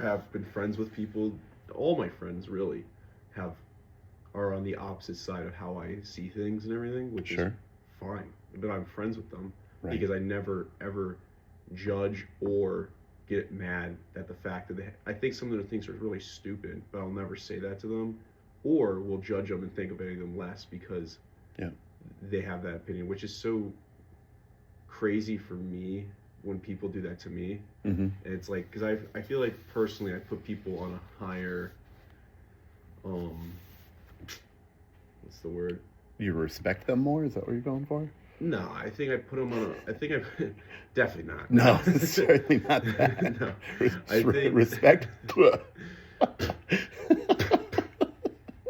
have been friends with people. All my friends really are on the opposite side of how I see things and everything, which is fine. But I'm friends with them because I never ever judge or get mad at the fact that I think some of the things are really stupid, but I'll never say that to them, or will judge them and think of any of them less because they have that opinion, which is so crazy for me when people do that to me. And it's like, because I feel like personally I put people on a higher, what's the word? You respect them more? Is that what you're going for? No, I think I put them on a, I think I, definitely not. No, certainly not that. No, I think respect. I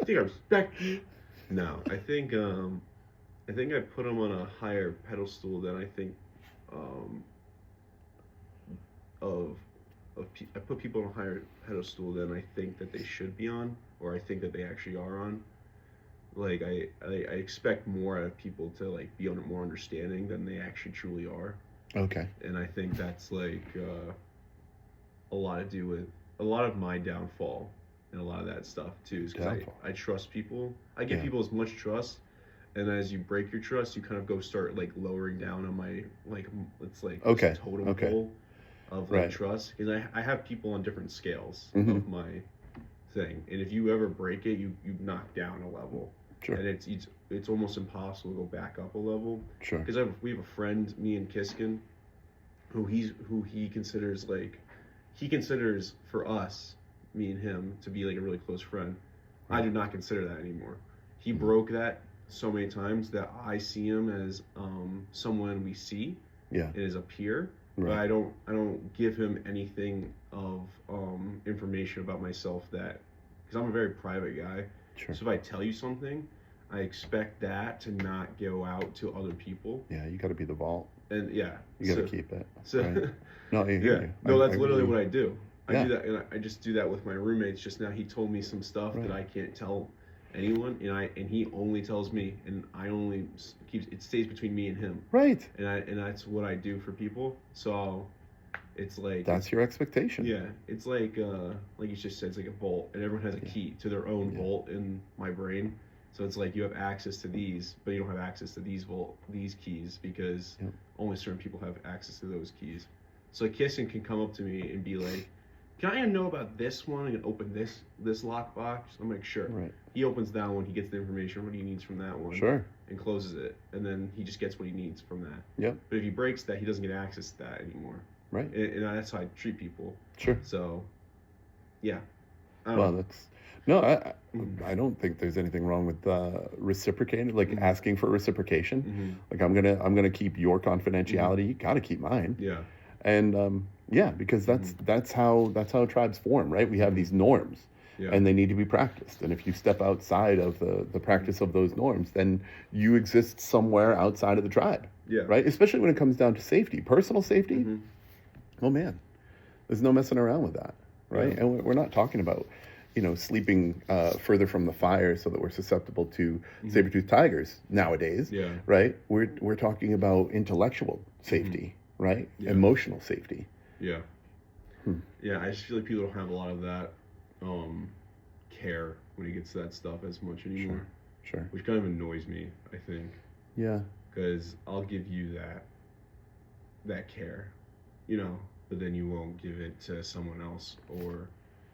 think I respect you. No, I think I put them on a higher pedestal than I think, I put people on a higher pedestal than I think that they should be on, or I think that they actually are on. Like I expect more out of people to like be more understanding than they actually truly are. Okay. And I think that's like a lot to do with a lot of my downfall and a lot of that stuff too. Is because I trust people. I give people as much trust, and as you break your trust, you kind of start like lowering down on my like it's like totem pole of like trust. Because I have people on different scales of my thing, and if you ever break it, you knock down a level. Sure. And it's almost impossible to go back up a level. Sure. Because we have a friend, me and Kiskin, who he considers for us, me and him, to be like a really close friend. Right. I do not consider that anymore. He broke that so many times that I see him as someone we see, and as a peer. Right. But I don't give him anything of information about myself because I'm a very private guy. Sure. So if I tell you something, I expect that to not go out to other people. Yeah, you got to be the vault. And you got to keep it. So right? No, I hear you. No, that's literally what I do. I do that, and I just do that with my roommates. Just now, he told me some stuff that I can't tell anyone, and he only tells me, and I only it stays between me and him. Right. And that's what I do for people. So it's like that's your expectation. Yeah, it's like you just said, it's like a vault, and everyone has a key to their own vault in my brain. So it's like you have access to these, but you don't have access to these keys because only certain people have access to those keys. So Kissin can come up to me and be like, "Can I know about this one and open this lockbox?" I'm like, "Sure." Right. He opens that one. He gets the information what he needs from that one. Sure. And closes it, and then he just gets what he needs from that. Yep. But if he breaks that, he doesn't get access to that anymore. Right. And that's how I treat people. Sure. So, yeah. I don't think there's anything wrong with reciprocating, like asking for reciprocation. Like I'm gonna keep your confidentiality. You gotta keep mine. Yeah. And because that's how tribes form, right? We have these norms, and they need to be practiced. And if you step outside of the practice of those norms, then you exist somewhere outside of the tribe. Yeah. Right. Especially when it comes down to safety, personal safety. Oh man, there's no messing around with that, right? Yeah. And we're not talking about, sleeping further from the fire so that we're susceptible to saber-toothed tigers nowadays, right? We're talking about intellectual safety, right? Yeah. Emotional safety. Yeah. Yeah, I just feel like people don't have a lot of that care when it gets to that stuff as much anymore. Sure. Which kind of annoys me, I think. Yeah. Because I'll give you that care, but then you won't give it to someone else or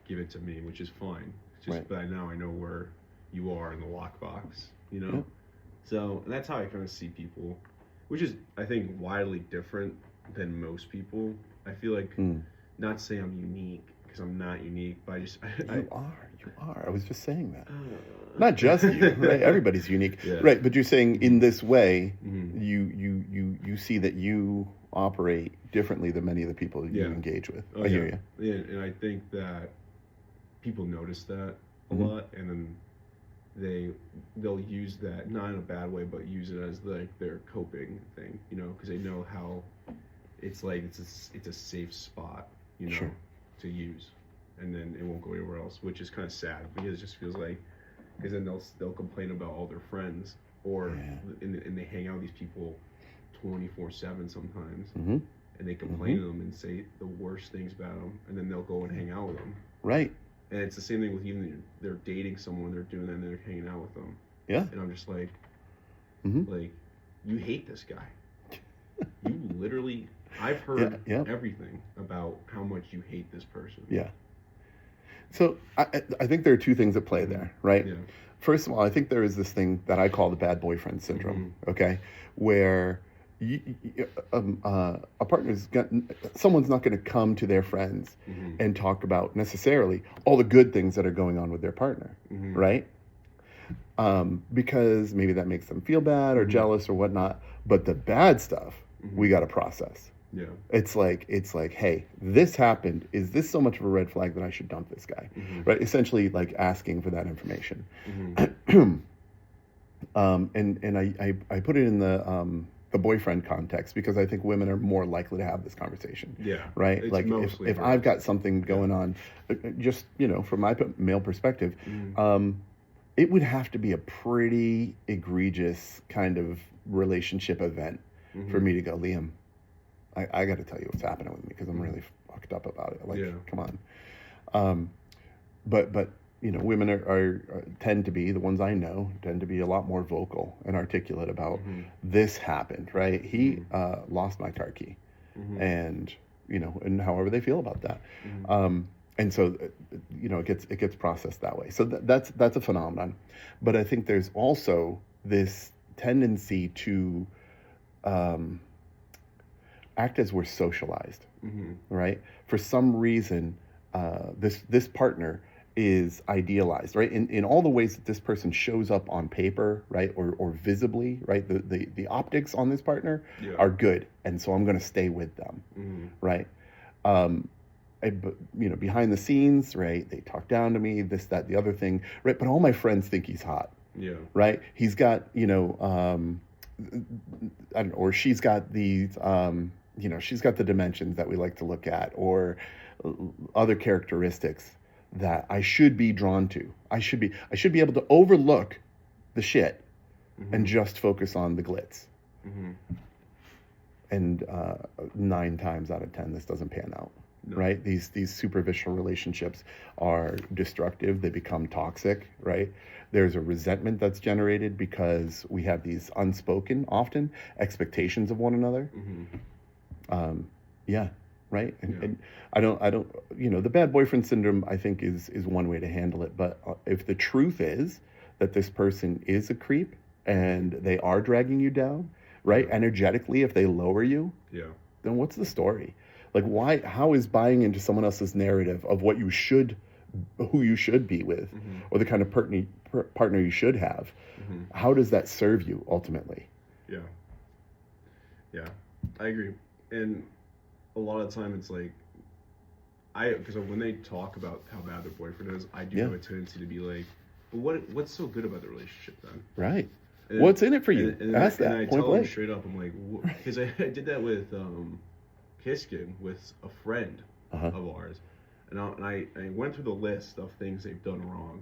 give it to me, which is fine. It's just but now I know where you are in the lockbox, Yep. So and that's how I kind of see people, which is I think widely different than most people. I feel like not to say I'm unique because I'm not unique, but you are. I was just saying that. Not just you, right? Everybody's unique, right? But you're saying in this way, you see that you operate differently than many of the people you engage with. I hear you. Yeah, and I think that people notice that a lot, and then they'll use that not in a bad way, but use it as like their coping thing, because they know how it's like it's a safe spot, to use, and then it won't go anywhere else, which is kind of sad because it just feels like, because then they'll complain about all their friends, or and they hang out with these people 24/7 sometimes, and they complain to them and say the worst things about them, and then they'll go and hang out with them, Right. And it's the same thing with even they're dating someone, they're doing that, and they're hanging out with them. Yeah. And I'm just like, Mm-hmm. like, you hate this guy. You literally, I've heard everything about how much you hate this person. Yeah. So I think there are two things at play there, right? Yeah. First of all, I think there is this thing that I call the bad boyfriend syndrome, okay? Where a partner's someone's not going to come to their friends and talk about necessarily all the good things that are going on with their partner, right? Because maybe that makes them feel bad or jealous or whatnot. But the bad stuff, we got to process. Yeah. It's like, hey, this happened. Is this so much of a red flag that I should dump this guy? Right? Essentially, like asking for that information. And I put it in the boyfriend context because I think women are more likely to have this conversation. Yeah. Right? It's like if I've got something going on, just, from my male perspective, it would have to be a pretty egregious kind of relationship event for me to go, Liam, I got to tell you what's happening with me because I'm really fucked up about it. Like, come on. But women are tend to be, the ones I know, tend to be a lot more vocal and articulate about this happened, right? He lost my car key. And, and however they feel about that. And so, it gets processed that way. So that's a phenomenon. But I think there's also this tendency to act as we're socialized, right? For some reason, this partner is idealized, right? In all the ways that this person shows up on paper, right, or visibly, right? The optics on this partner are good, and so I'm going to stay with them, right? Behind the scenes, right? They talk down to me, this, that, the other thing, right? But all my friends think he's hot, right? He's got, I don't know, or she's got these, she's got the dimensions that we like to look at, or other characteristics that I should be drawn to. I should be able to overlook the shit and just focus on the glitz. And 9 times out of 10, this doesn't pan out. No. Right? These superficial relationships are destructive. They become toxic, right? There's a resentment that's generated because we have these unspoken, often, expectations of one another. Right? And I don't, the bad boyfriend syndrome, I think, is one way to handle it. But if the truth is that this person is a creep and they are dragging you down, right? Energetically, if they lower you, then what's the story? Like, why? How is buying into someone else's narrative of who you should be with, or the kind of partner you should have? How does that serve you ultimately? Yeah, I agree. And a lot of the time, it's like, because when they talk about how bad their boyfriend is, I do have a tendency to be like, well, what's so good about the relationship then? Right. What's in it for you? Ask that. And I tell them straight up, I'm like, because I did that with Kiskin, with a friend of ours, and I went through the list of things they've done wrong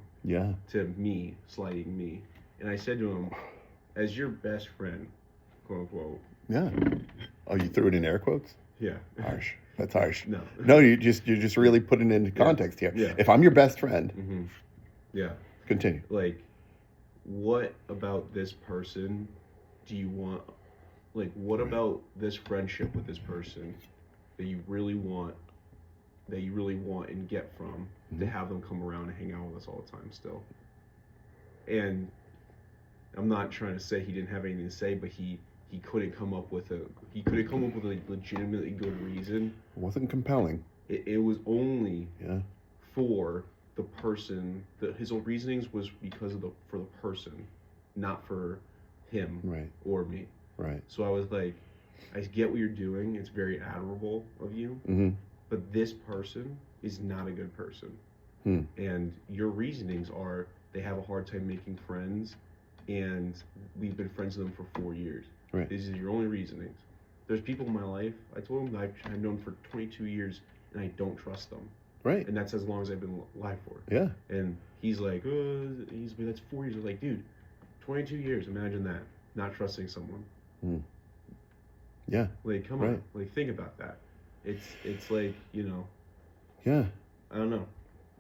to me, slighting me, and I said to him, as your best friend, quote unquote. Yeah. Oh, you threw it in air quotes? Yeah. Harsh. That's harsh. No, you're just really putting it into context here. Yeah. If I'm your best friend, continue. Like, what about this person do you want? Like, what about this friendship with this person that you really want and get from to have them come around and hang out with us all the time still? And I'm not trying to say he didn't have anything to say, but he couldn't come up with a legitimately good reason. It wasn't compelling. It was only for the person. His own reasonings was because for the person, not for him or me. Right. So I was like, I get what you're doing. It's very admirable of you. But this person is not a good person. And your reasonings are they have a hard time making friends, and we've been friends with them for 4 years. Right. These are your only reasonings. There's people in my life, I told them I've known for 22 years, and I don't trust them. Right. And that's as long as I've been alive for. Yeah. And he's like, that's 4 years. I was like, dude, 22 years, imagine that. Not trusting someone. Yeah. Like, come on. Like, think about that. It's like, Yeah. I don't know.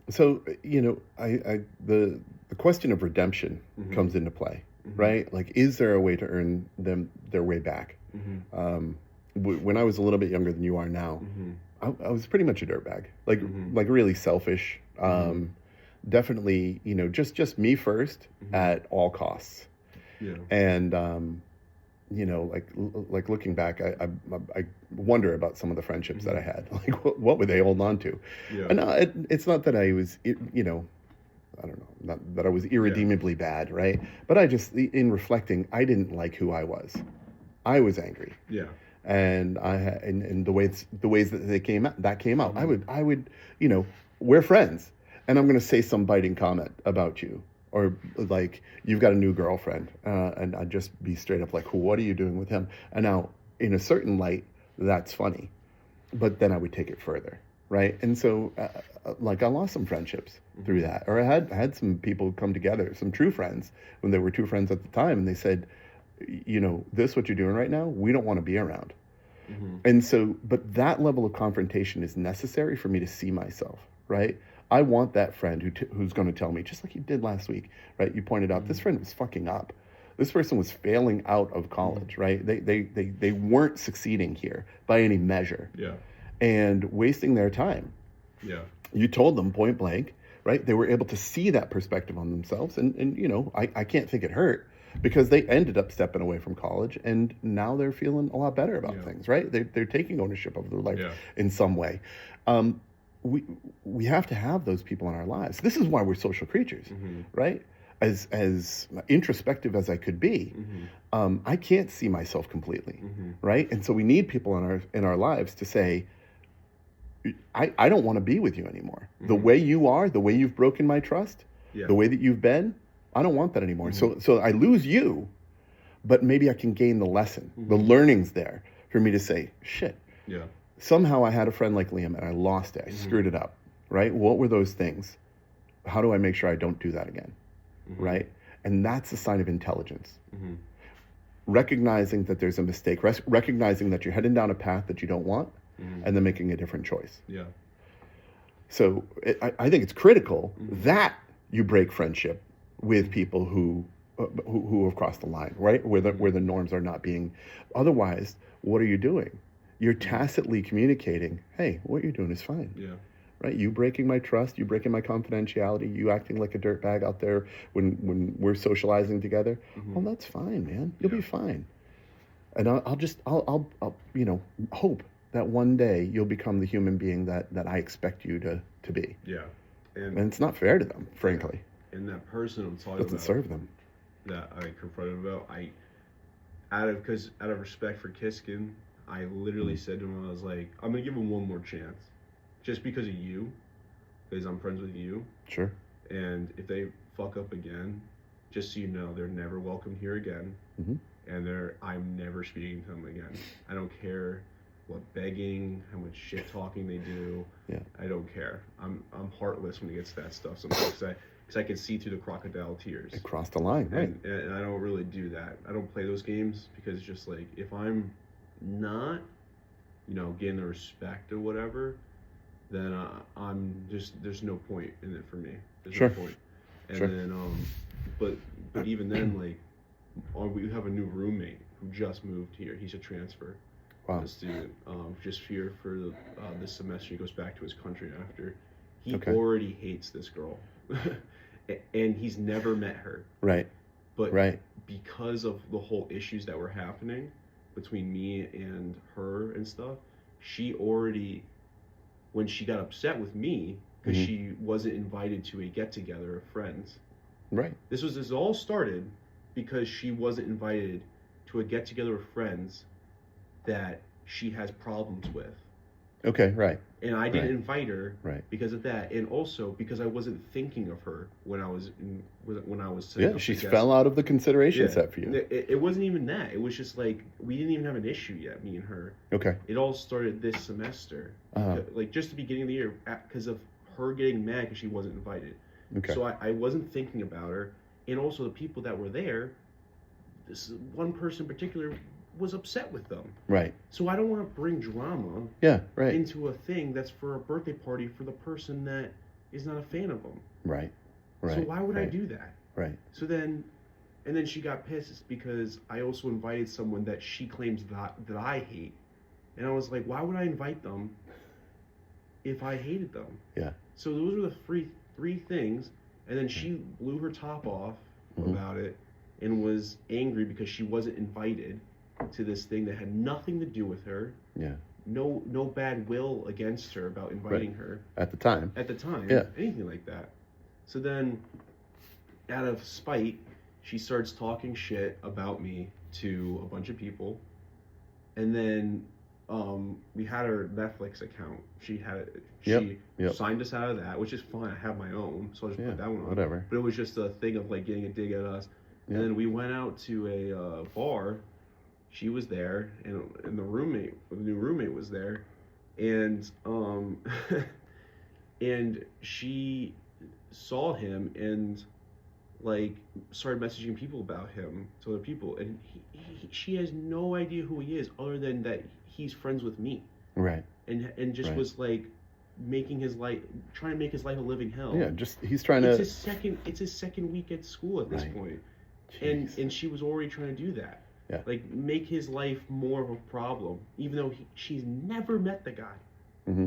So, the question of redemption comes into play, right? Like, is there a way to earn them their way back? When I was a little bit younger than you are now, I was pretty much a dirtbag, like really selfish. Definitely, just me first at all costs. Yeah. And like looking back, I wonder about some of the friendships that I had. Like, what were they holding on to? Yeah. And it's not that I was, I don't know, not that I was irredeemably bad, right? But I just, in reflecting, I didn't like who I was. I was angry. Yeah. And and the ways that came out, I would, we're friends, and I'm going to say some biting comment about you, or like, you've got a new girlfriend, and I'd just be straight up like, what are you doing with him? And now, in a certain light, that's funny, but then I would take it further, right? And so, like, I lost some friendships through that, or I had some people come together, some true friends, when they were true friends at the time, and they said, this, what you're doing right now, we don't want to be around. And so, but that level of confrontation is necessary for me to see myself, right? I want that friend who's going to tell me, just like you did last week, right? You pointed out, this friend was fucking up. This person was failing out of college, right? They weren't succeeding here by any measure. Yeah. And wasting their time. Yeah. You told them point blank, right? They were able to see that perspective on themselves. And I can't think it hurt, because they ended up stepping away from college, and now they're feeling a lot better about things, right? They're taking ownership of their life in some way. We have to have those people in our lives. This is why we're social creatures, right? As introspective as I could be, I can't see myself completely, right? And so we need people in our lives to say, I don't want to be with you anymore. The way you are, the way you've broken my trust, the way that you've been, I don't want that anymore. So I lose you, but maybe I can gain the lesson. The learning's there for me to say, shit. Yeah. Somehow I had a friend like Liam, and I lost it. I screwed it up, right? What were those things? How do I make sure I don't do that again, right? And that's a sign of intelligence. Recognizing that there's a mistake, recognizing that you're heading down a path that you don't want, and then making a different choice. Yeah. So I think it's critical that you break friendship with people who have crossed the line, right? Where the norms are not being. Otherwise, what are you doing? You're tacitly communicating, hey, what you're doing is fine. Yeah. Right? You breaking my trust, you breaking my confidentiality, you acting like a dirtbag out there when we're socializing together. Well, that's fine, man. You'll be fine. And I'll hope that one day you'll become the human being that I expect you to be. Yeah. And it's not fair to them, frankly. And that person I'm talking Doesn't about, serve them. that I confronted about, out of respect for Kiskin, I literally said to him, I was like, I'm gonna give him one more chance, just because of you, because I'm friends with you. Sure. And if they fuck up again, just so you know, they're never welcome here again. And I'm never speaking to them again. I don't care what begging, how much shit talking they do. Yeah. I don't care. I'm heartless when it gets to that stuff sometimes, because I can see through the crocodile tears. It crossed the line, right? And I don't really do that. I don't play those games, because it's just like, if I'm not, getting the respect or whatever, then I'm just, there's no point in it for me. There's no point. And then, but even then, like, we have a new roommate who just moved here. He's a transfer. Wow. A student, just here for this semester. He goes back to his country after. He already hates this girl, and he's never met her. Right. But because of the whole issues that were happening between me and her and stuff, she already, when she got upset with me because she wasn't invited to a get-together of friends. Right. This all started because she wasn't invited to a get-together of friends that she has problems with. Okay, right. And I didn't invite her because of that, and also because I wasn't thinking of her when I was she fell out of the consideration set for you. It wasn't even that. It was just like, we didn't even have an issue yet, me and her. Okay. It all started this semester, like just the beginning of the year, because of her getting mad because she wasn't invited. Okay. So I wasn't thinking about her, and also the people that were there. This one person in particular was upset with them. Right. So I don't want to bring drama into a thing that's for a birthday party for the person that is not a fan of him. Right. So why would I do that? Right. So then, and then she got pissed because I also invited someone that she claims that I hate. And I was like, why would I invite them if I hated them? Yeah. So those were the three things. And then she blew her top off about it and was angry because she wasn't invited to this thing that had nothing to do with her. Yeah. No bad will against her about inviting her. At the time. Yeah. Anything like that. So then, out of spite, she starts talking shit about me to a bunch of people. And then we had her Netflix account. She signed us out of that, which is fine. I have my own, so I'll just put that one on. Whatever. But it was just a thing of like getting a dig at us. And then we went out to a bar. She was there, and the new roommate was there, and and she saw him and like started messaging people about him to other people, and she has no idea who he is other than that he's friends with me. Right. And just was like trying to make his life a living hell. Yeah, he's trying to. It's his second week at school at this point. Jeez. And she was already trying to do that. Yeah. Like make his life more of a problem, even though she's never met the guy. Mm-hmm.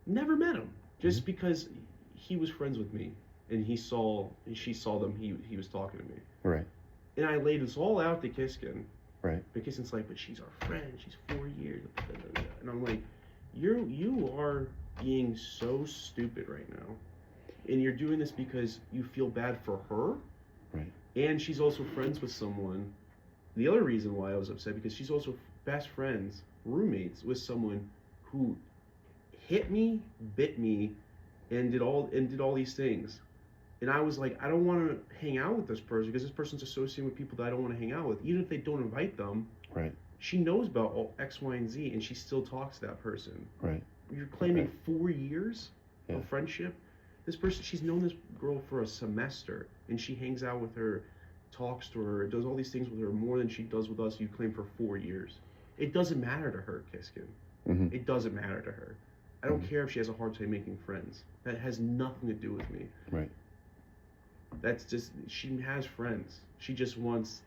Never met him, just because he was friends with me, and she saw them. He was talking to me. Right. And I laid this all out to Kiskin. Right. But Kiskin's like, but she's our friend. She's 4 years. And I'm like, you are being so stupid right now, and you're doing this because you feel bad for her. Right. And she's also friends with someone. The other reason why I was upset, because she's also best friends, roommates with someone who hit me, bit me, and did all these things. And I was like, I don't want to hang out with this person because this person's associated with people that I don't want to hang out with, even if they don't invite them. Right. She knows about all X, Y, and Z, and she still talks to that person. Right. You're claiming 4 years of friendship. This person, she's known this girl for a semester, and she hangs out with her, talks to her, does all these things with her more than she does with us. You claim for 4 years. It doesn't matter to her, Kiskin. Mm-hmm. It doesn't matter to her. I don't care if she has a hard time making friends. That has nothing to do with me. Right. That's just, she has friends. She just wants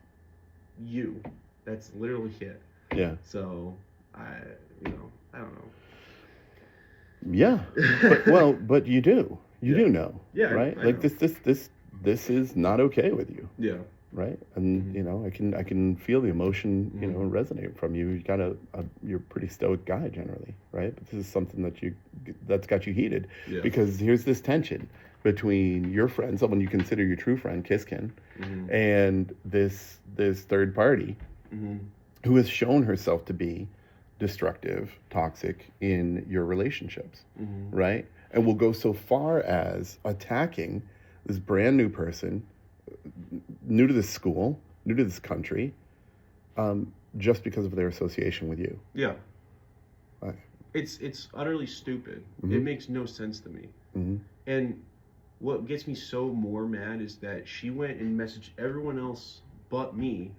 you. That's literally it. Yeah. So, I don't know. Yeah. But you do. You do know. Yeah. Right? I like know. this is not okay with you. Yeah. Right? And I can feel the emotion, resonate from you. You got you're a pretty stoic guy generally, right? But this is something that's got you heated. Yeah. Because here's this tension between your friend, someone you consider your true friend, Kiskin, and this third party who has shown herself to be destructive, toxic in your relationships, right? And will go so far as attacking this brand new person, new to this school, new to this country, just because of their association with you. Yeah. It's utterly stupid. It makes no sense to me. And what gets me so more mad is that she went and messaged everyone else but me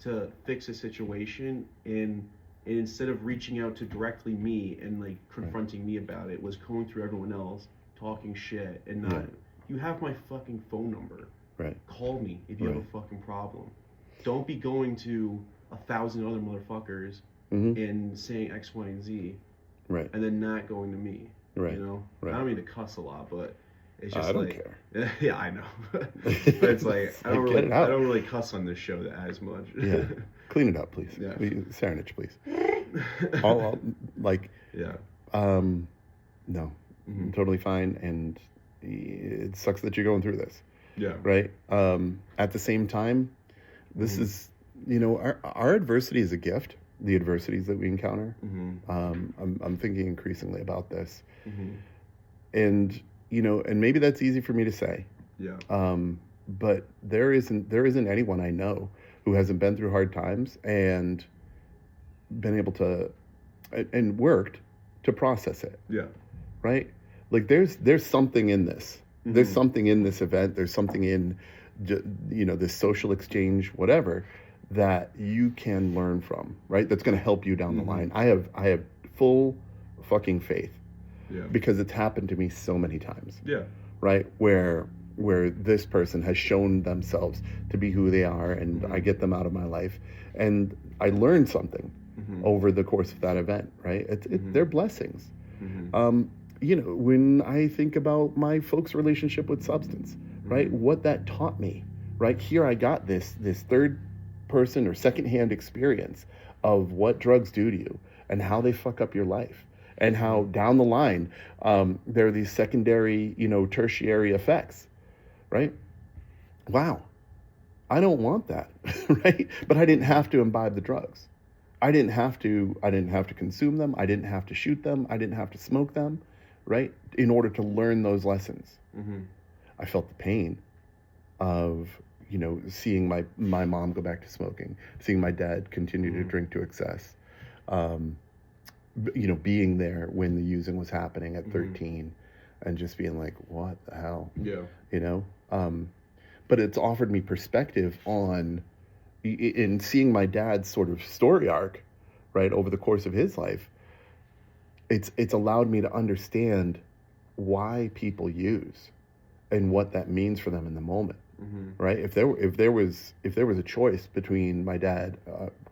to fix a situation, and instead of reaching out to directly me and like confronting me about it, was going through everyone else, talking shit, and not. You have my fucking phone number. Right. Call me if you have a fucking problem. Don't be going to 1,000 other motherfuckers and saying X, Y, and Z. Right. And then not going to me. Right. I don't mean to cuss a lot, but it's just I don't care. Yeah, I know. But it's like I don't really cuss on this show as much. Yeah. Clean it up, please. Yeah. Saranich, please. I'll like. Yeah. No. Totally fine, and it sucks that you're going through this. Yeah. Right. At the same time, this is, our adversity is a gift. The adversities that we encounter. I'm thinking increasingly about this, and and maybe that's easy for me to say. Yeah. But there isn't anyone I know who hasn't been through hard times and been able to and worked to process it. Yeah. Right. Like there's something in this. There's something in this event. There's something in, this social exchange, whatever, that you can learn from, right? That's going to help you down the line. I have full fucking faith because it's happened to me so many times. Yeah. Right? Where this person has shown themselves to be who they are, and I get them out of my life, and I learn something over the course of that event, right? They're blessings. You know, when I think about my folks' relationship with substance, right? What that taught me, right? Here I got this third person or secondhand experience of what drugs do to you and how they fuck up your life, and how down the line there are these secondary, you know, tertiary effects, right? Wow, I don't want that, right? But I didn't have to imbibe the drugs. I didn't have to consume them. I didn't have to shoot them. I didn't have to smoke them, right? In order to learn those lessons. I felt the pain of, you know, seeing my mom go back to smoking, seeing my dad continue to drink to excess, you know, being there when the using was happening at 13 and just being like, what the hell? Yeah. You know? But it's offered me perspective on, in seeing my dad's sort of story arc, right, over the course of his life. It's allowed me to understand why people use and what that means for them in the moment, right? If there was a choice between my dad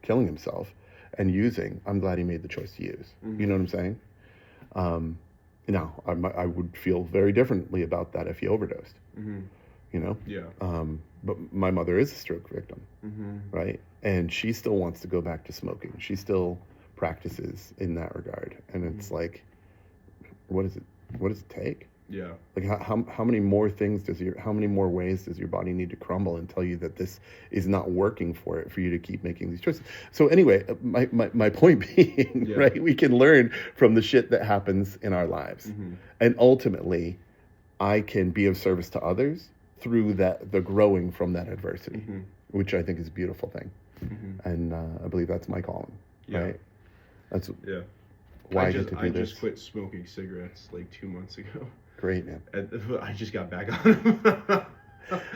killing himself and using, I'm glad he made the choice to use. You know what I'm saying? Now, I would feel very differently about that if he overdosed. You know? Yeah. But my mother is a stroke victim, right? And she still wants to go back to smoking. She still practices in that regard. And it's like, what does it take? Yeah. Like how many more ways does your body need to crumble and tell you that this is not working for you to keep making these choices? So anyway, my point being, right, we can learn from the shit that happens in our lives. And ultimately, I can be of service to others through the growing from that adversity, which I think is a beautiful thing. And I believe that's my calling, right? That's why I get to do this. I just quit smoking cigarettes like 2 months ago. Great, man. And I just got back on them.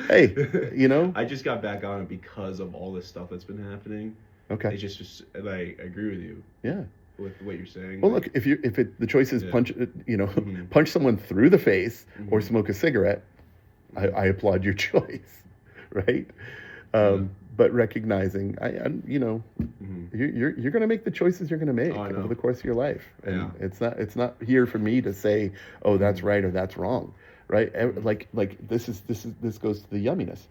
Hey, you know? I just got back on it because of all this stuff that's been happening. Okay. It's just and I agree with you. Yeah. With what you're saying. Well, look, if the choice is punch someone through the face or smoke a cigarette, I applaud your choice, right? But recognizing, you're going to make the choices you're going to make over the course of your life, and it's not here for me to say, oh, that's right or that's wrong, right? Like this goes to the yumminess.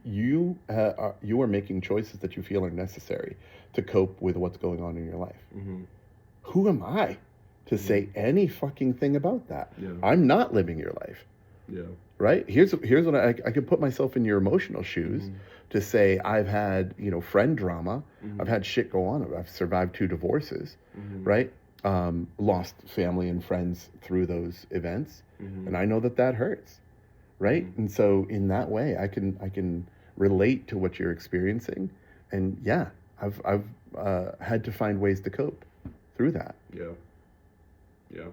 You are making choices that you feel are necessary to cope with what's going on in your life. Who am I to say any fucking thing about that? I'm not living your life. Yeah. Right? Here's what I could put myself in your emotional shoes to say I've had, friend drama. I've had shit go on. I've survived 2 divorces, right? Lost family and friends through those events. And I know that hurts, right? And so in that way, I can relate to what you're experiencing. And yeah, I've had to find ways to cope through that. Yeah. Yeah.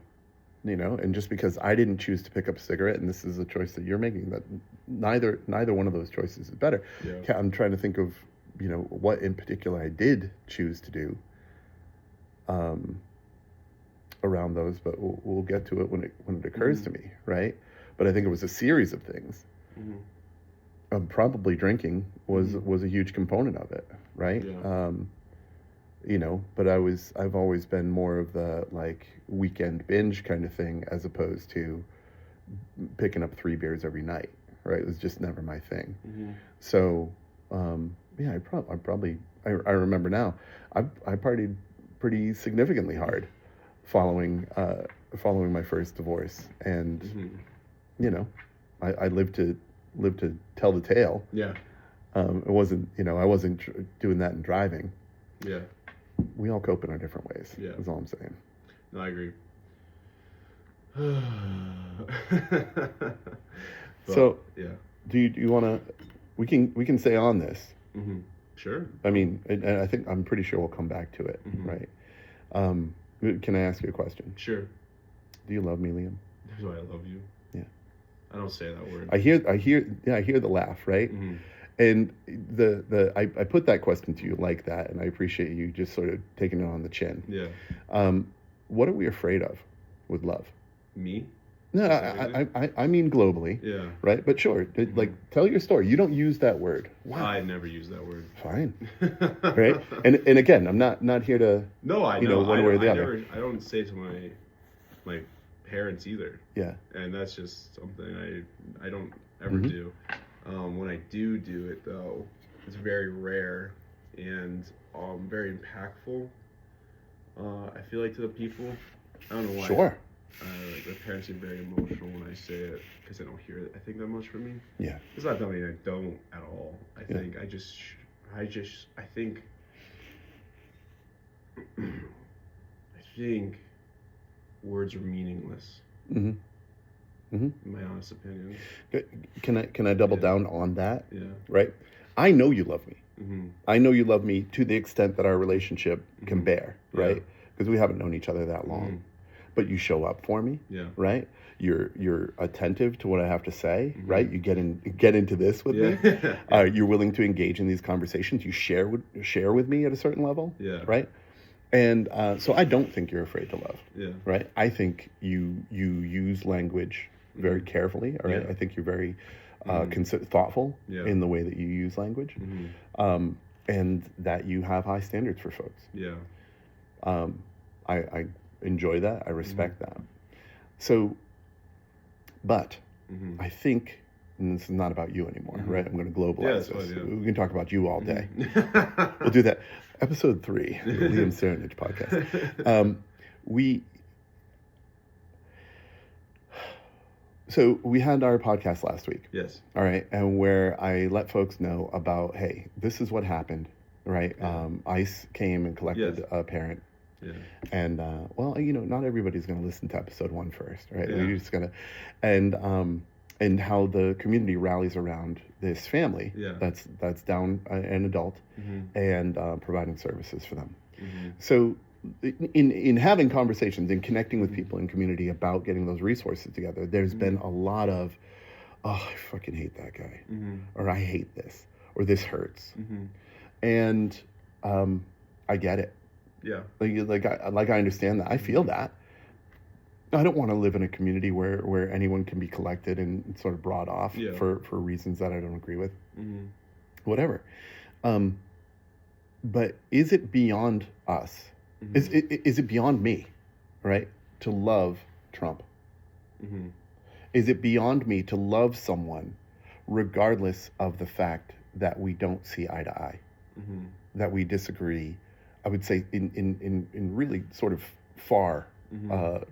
And just because I didn't choose to pick up a cigarette, and this is a choice that you're making, that neither one of those choices is better. Yeah. I'm trying to think of, what in particular I did choose to do around those, but we'll get to it when it occurs to me, right? But I think it was a series of things. Probably drinking was a huge component of it, right? Yeah. But I've always been more of the weekend binge kind of thing, as opposed to picking up 3 beers every night, right? It was just never my thing. So, yeah, I remember now, I partied pretty significantly hard following my first divorce. And, I lived to tell the tale. Yeah. It wasn't, I wasn't doing that in driving. Yeah. We all cope in our different ways. Yeah. That's all I'm saying. No, I agree. So, yeah. Do you want to? We can stay on this. Sure. I mean, and I'm pretty sure we'll come back to it, right? Can I ask you a question? Sure. Do you love me, Liam? Do I love you? Yeah. I don't say that word. I hear the laugh, right? And I put that question to you like that, and I appreciate you just sort of taking it on the chin. Yeah. What are we afraid of? with love? Me? No, I mean globally. Yeah. Right? But sure, like, tell your story. You don't use that word. Wow. I never use that word. Fine. Right? And again, I'm not here to, no, I know. one way or the other. I don't say to my parents either. Yeah. And that's just something I don't ever do. When I do it, though, it's very rare and very impactful. I feel like to the people, I don't know why. Sure. My parents get very emotional when I say it because I don't hear it. I think that much from me. Yeah. It's not that I don't at all. I think I think words are meaningless. In my honest opinion. Can I double down on that? Yeah. Right? I know you love me. I know you love me to the extent that our relationship can bear, right? Because we haven't known each other that long. But you show up for me, right? You're attentive to what I have to say, right? You get into this with me. You're willing to engage in these conversations. You share with me at a certain level, right? And so I don't think you're afraid to love, right? I think you use language very carefully, all right? I think you're very thoughtful in the way that you use language, and that you have high standards for folks. I enjoy that. I respect that. So, but I think, and this is not about you anymore, right? I'm going to globalize this. We can talk about you all day. We'll do that. Episode 3, the Liam Serenage podcast. So we had our podcast last week. Yes. All right. And where I let folks know about, hey, this is what happened, right? ICE came and collected a parent. Yeah. And, well, not everybody's going to listen to episode 1 first, right? You're just going to, and how the community rallies around this family that's down an adult and providing services for them. So in having conversations and connecting with people in community about getting those resources together, there's been a lot of, oh, I fucking hate that guy, or I hate this, or this hurts. And I get it. Yeah. Like I understand that. I feel that. I don't want to live in a community where anyone can be collected and sort of brought off for reasons that I don't agree with. Whatever. But is it beyond us? Is it beyond me, right, to love Trump? Is it beyond me to love someone regardless of the fact that we don't see eye to eye, that we disagree? I would say in really sort of far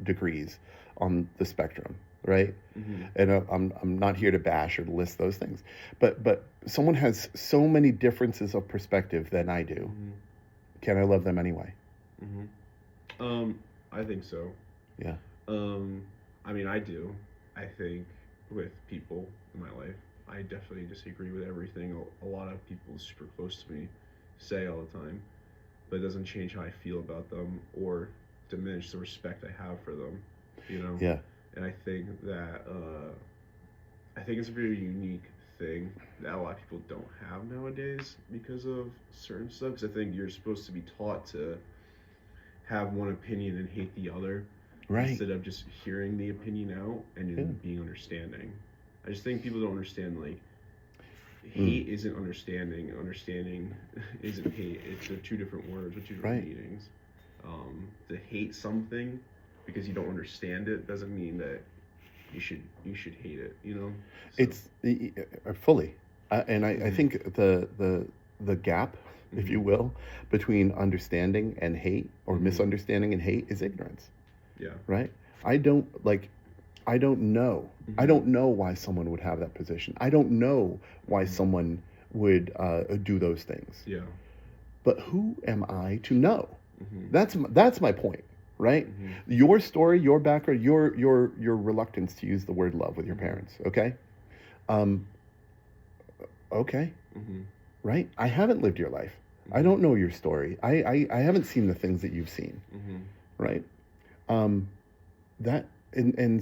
degrees on the spectrum, right? And I'm not here to bash or to list those things, but someone has so many differences of perspective than I do. Can I love them anyway? I think so. Yeah. I mean, I do. I think with people in my life, I definitely disagree with everything a lot of people super close to me say all the time. But it doesn't change how I feel about them or diminish the respect I have for them, Yeah. And I think that it's a very unique thing that a lot of people don't have nowadays because of certain stuff. Because I think you're supposed to be taught to have one opinion and hate the other, right? Instead of just hearing the opinion out and being understanding. I just think people don't understand, like, hate isn't understanding. Understanding isn't hate. They're two different words with two different meanings. To hate something because you don't understand it doesn't mean that you should hate it. So. It's fully, and I think the gap, if you will, between understanding and hate, or misunderstanding and hate, is ignorance. Yeah. Right. I don't know. I don't know why someone would have that position. I don't know why someone would do those things. Yeah. But who am I to know? That's my point, right? Your story, your background, your reluctance to use the word love with your parents. Okay. Okay. Right. I haven't lived your life. I don't know your story. I haven't seen the things that you've seen. Right. And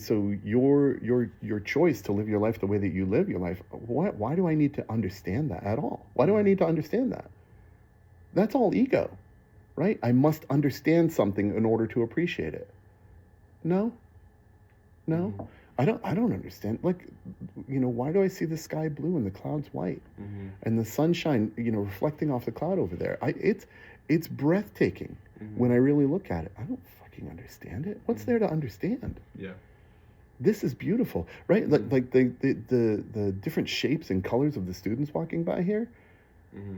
so your choice to live your life the way that you live your life, why do I need to understand that at all? Why do I need to understand that? That's all ego, right? I must understand something in order to appreciate it. No, No. Mm-hmm. I don't understand. Like, why do I see the sky blue and the clouds white, and the sunshine, reflecting off the cloud over there? It's breathtaking when I really look at it. I don't fucking understand it. What's there to understand? Yeah. This is beautiful, right? Like the different shapes and colors of the students walking by here.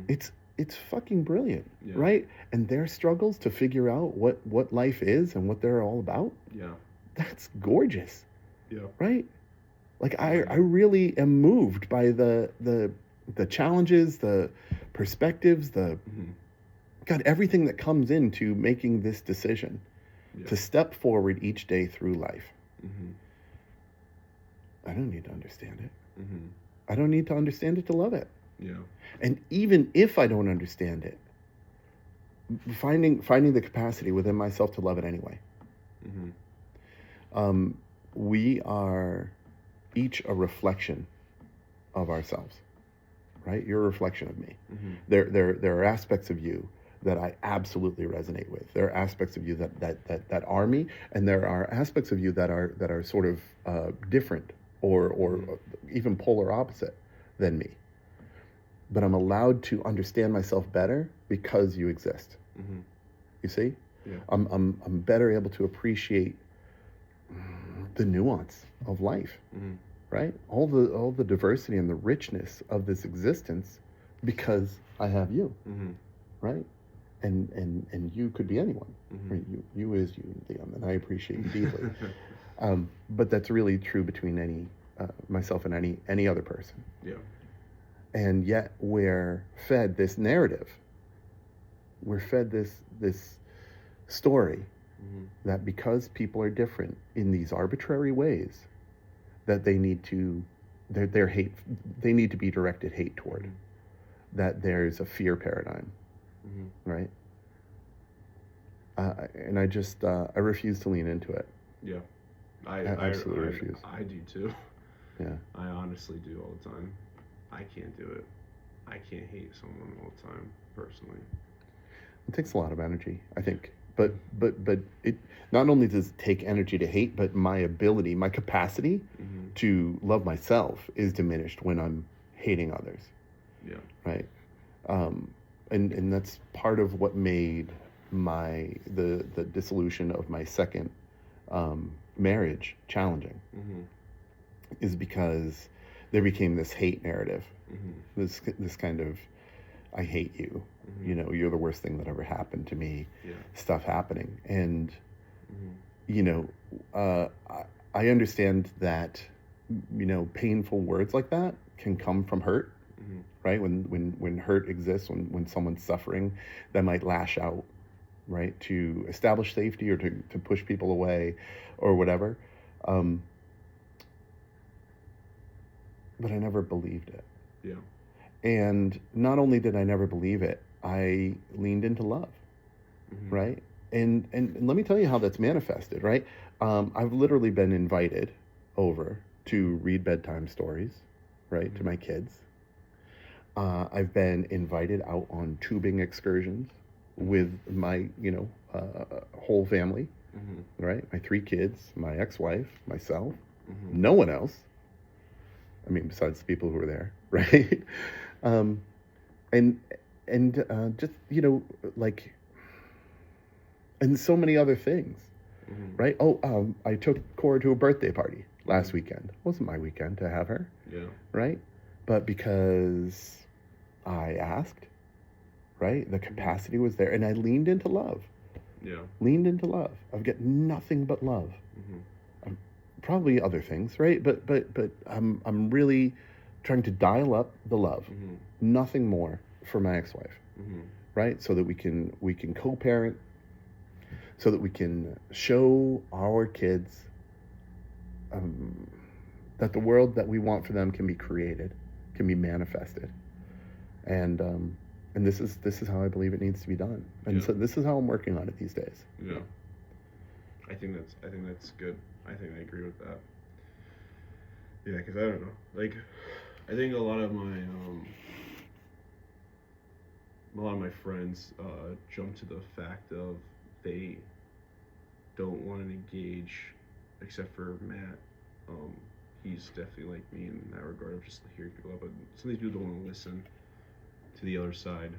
It's fucking brilliant, right? And their struggles to figure out what life is and what they're all about. Yeah. That's gorgeous. Yeah. Right? Like I really am moved by the challenges, the perspectives, God, everything that comes into making this decision to step forward each day through life. I don't need to understand it. I don't need to understand it to love it. Yeah. And even if I don't understand it, finding the capacity within myself to love it anyway. We are each a reflection of ourselves, right? You're a reflection of me. There are aspects of you that I absolutely resonate with. There are aspects of you that are me, and there are aspects of you that are sort of different or even polar opposite than me. But I'm allowed to understand myself better because you exist. You see? Yeah. I'm better able to appreciate the nuance of life, right? All the diversity and the richness of this existence because I have you, right? And you could be anyone. Right? You is you, Liam, and I appreciate you deeply. But that's really true between myself and any other person. Yeah. And yet we're fed this narrative. We're fed this story that because people are different in these arbitrary ways, that they need to be directed hate toward. That there's a fear paradigm, right? And I refuse to lean into it. Yeah, I absolutely refuse. I do too. Yeah, I honestly do all the time. I can't do it. I can't hate someone all the time, personally. It takes a lot of energy, I think. But it not only does it take energy to hate, but my ability, my capacity to love myself is diminished when I'm hating others. Yeah. Right. And that's part of what made the dissolution of my second marriage challenging. Is because there became this hate narrative, this kind of, I hate you, you're the worst thing that ever happened to me, stuff happening. And, I understand that, painful words like that can come from hurt, right? When hurt exists, when someone's suffering, that might lash out, right? To establish safety or to push people away or whatever. But I never believed it. Yeah. And not only did I never believe it, I leaned into love, right? And let me tell you how that's manifested, right? I've literally been invited over to read bedtime stories, right, to my kids. I've been invited out on tubing excursions with my, whole family, right? My 3 kids, my ex-wife, myself, no one else. I mean, besides the people who were there, right? And just, like, and so many other things, right? Oh, I took Cora to a birthday party last weekend. It wasn't my weekend to have her, right? But because I asked, right? The capacity was there, and I leaned into love. Yeah. Leaned into love. I've got nothing but love. Probably other things, right? But I'm really trying to dial up the love, nothing more for my ex-wife, right? So that we can co-parent, so that we can show our kids that the world that we want for them can be created, can be manifested, and this is how I believe it needs to be done, and so this is how I'm working on it these days. Yeah, I think that's good. I think I agree with that. Yeah, because I don't know. Like, I think a lot of my friends jump to the fact of they don't want to engage except for Matt. He's definitely like me in that regard of just hearing people out. But some of these people don't want to listen to the other side,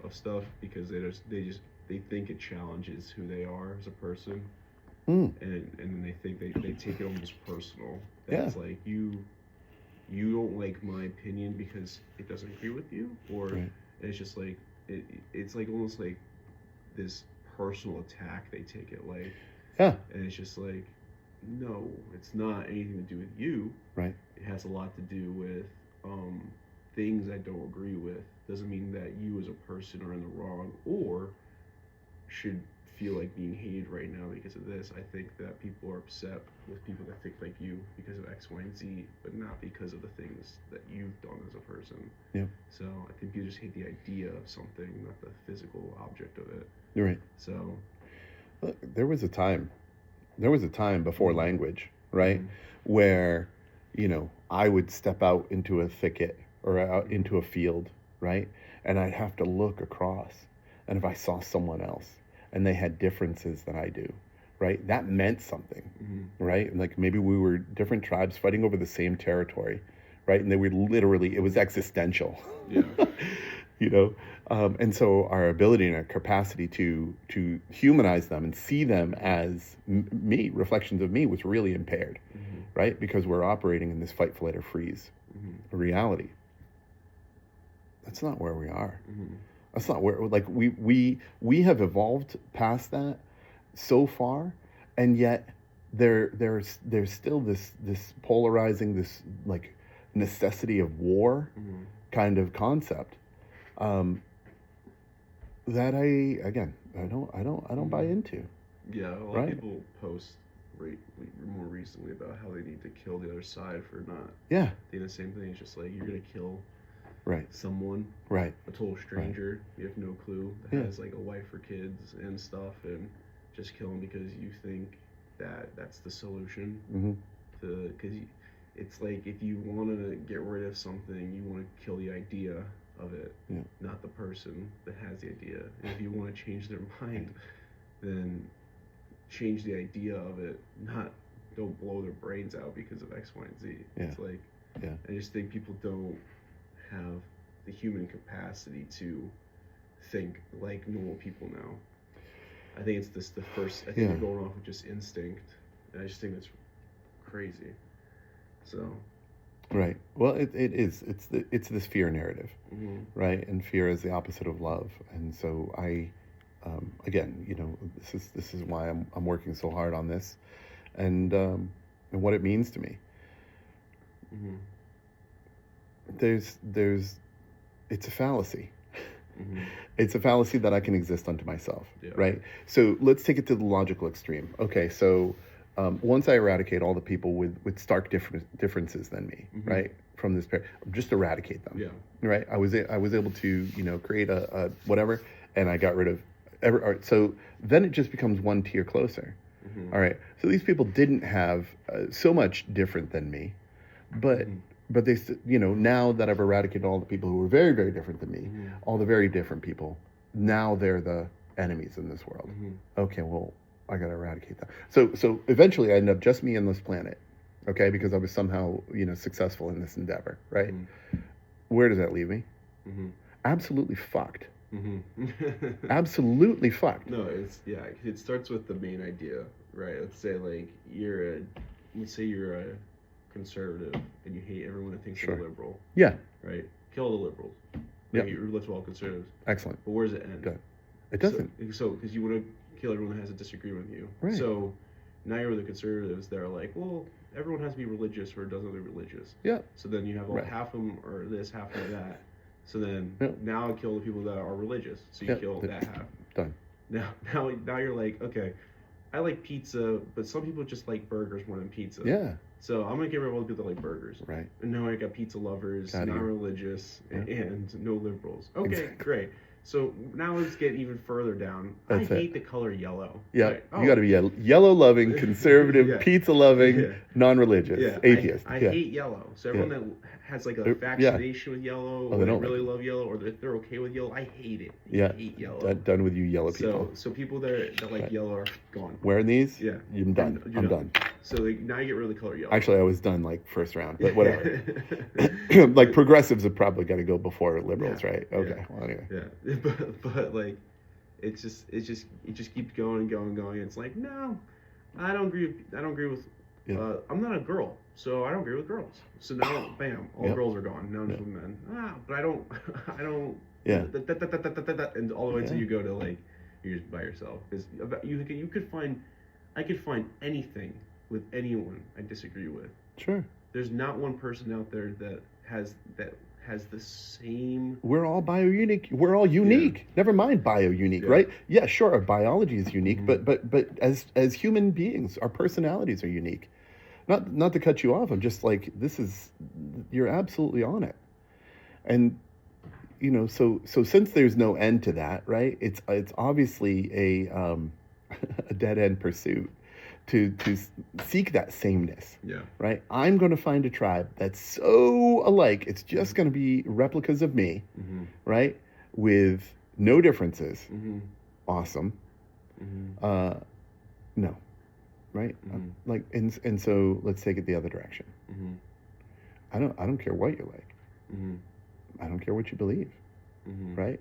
of stuff because they think it challenges who they are as a person, and then they think they take it almost personal. That's like you don't like my opinion because it doesn't agree with you, or it's just like it's like almost like this personal attack. They take it like, and it's just like, no, it's not anything to do with you. Right. It has a lot to do with things I don't agree with. Doesn't mean that you as a person are in the wrong or should feel like being hated right now because of this. I think that people are upset with people that think like you because of X, Y, and Z, but not because of the things that you've done as a person. Yeah. So I think people just hate the idea of something, not the physical object of it. You're right. So there was a time before language, right? Where, I would step out into a thicket or out into a field, right? And I'd have to look across. And if I saw someone else and they had differences than I do, right? That meant something, right? And like maybe we were different tribes fighting over the same territory, right? And they were literally, it was existential. Yeah. And so our ability and our capacity to humanize them and see them as me, reflections of me, was really impaired, right? Because we're operating in this fight, flight, or freeze reality. That's not where we are. That's not where, like, we have evolved past that so far, and yet there's still this polarizing, this like necessity of war kind of concept. That I don't buy into. Yeah, a lot of people post more recently about how they need to kill the other side for not doing the same thing. It's just like you're gonna kill someone, a total stranger you have no clue that has like a wife or kids and stuff, and just kill them because you think that that's the solution. Because it's like if you want to get rid of something, you want to kill the idea of it, not the person that has the idea. And if you want to change their mind, then change the idea of it, don't blow their brains out because of X, Y, and Z. It's like, I just think people don't have the human capacity to think like normal people now. I think it's the first, I think they're going off with just instinct, and I just think that's crazy. So. Right. Well, it is. It's this fear narrative, right? And fear is the opposite of love. And so again, this is why I'm working so hard on this, and what it means to me. It's a fallacy. It's a fallacy that I can exist unto myself, right? So let's take it to the logical extreme. Okay, so. Once I eradicate all the people with stark differences than me, right, from this pair, just eradicate them, right? I was able to create a whatever, and I got rid of so then it just becomes one tier closer. All right, so these people didn't have so much different than me, but they now that I've eradicated all the people who were very, very different than me, all the very different people, now they're the enemies in this world. Okay, well, I gotta eradicate that. So eventually I ended up just me on this planet, okay, because I was somehow successful in this endeavor, right? Where does that leave me? Absolutely fucked. Absolutely fucked. No, it starts with the main idea, right? Let's say like you're a conservative and you hate everyone that thinks you're a liberal. Yeah. Right? Kill the liberals. Yeah. You're left with all conservatives. Excellent. But where does it end? Good. It doesn't. So because you want to kill everyone that has a disagreement with you. Right. So now you're with the conservatives that are like, well, everyone has to be religious or it doesn't be religious. Yeah. So then you have half of them are this, half of that. So then now I kill the people that are religious. So you kill that half. Done. Now you're like, okay, I like pizza, but some people just like burgers more than pizza. Yeah. So I'm gonna get rid of all the people that like burgers. Right. And now I got pizza lovers, non-religious, and no liberals. Okay, great. So now let's get even further down. I hate the color yellow. Yeah, you got to be yellow-loving, conservative, pizza-loving, non-religious, atheist. I hate yellow. So everyone that has like a fascination with yellow, or they really love yellow, or they're okay with yellow, I hate it. I hate yellow. Done with you yellow people. So people that like yellow are gone. Wearing these? Yeah. I'm done. I'm done. So now you get rid of the color yellow. Actually, I was done like first round, but whatever. Like progressives have probably got to go before liberals, right? Okay. Well, anyway. Yeah, but like, it just keeps going and going and going. It's like, no, I don't agree with. I'm not a girl, so I don't agree with girls. So now, bam, all girls are gone. Now it's with men. But I don't. Yeah. And all the way until you go to like, you're just by yourself. Because you could find, I could find anything with anyone I disagree with. Sure. There's not one person out there that has the same. We're all bio-unique. We're all unique. Yeah. Never mind bio-unique, right? Yeah, sure. Our biology is unique, but as human beings, our personalities are unique. Not to cut you off. I'm just like, you're absolutely on it. And so since there's no end to that, right? It's obviously a dead end pursuit to seek that sameness. Yeah. Right? I'm going to find a tribe that's so alike, it's just going to be replicas of me, right? With no differences. Awesome. No. Right? Like, and so let's take it the other direction. I don't care what you're like. I don't care what you believe. Right?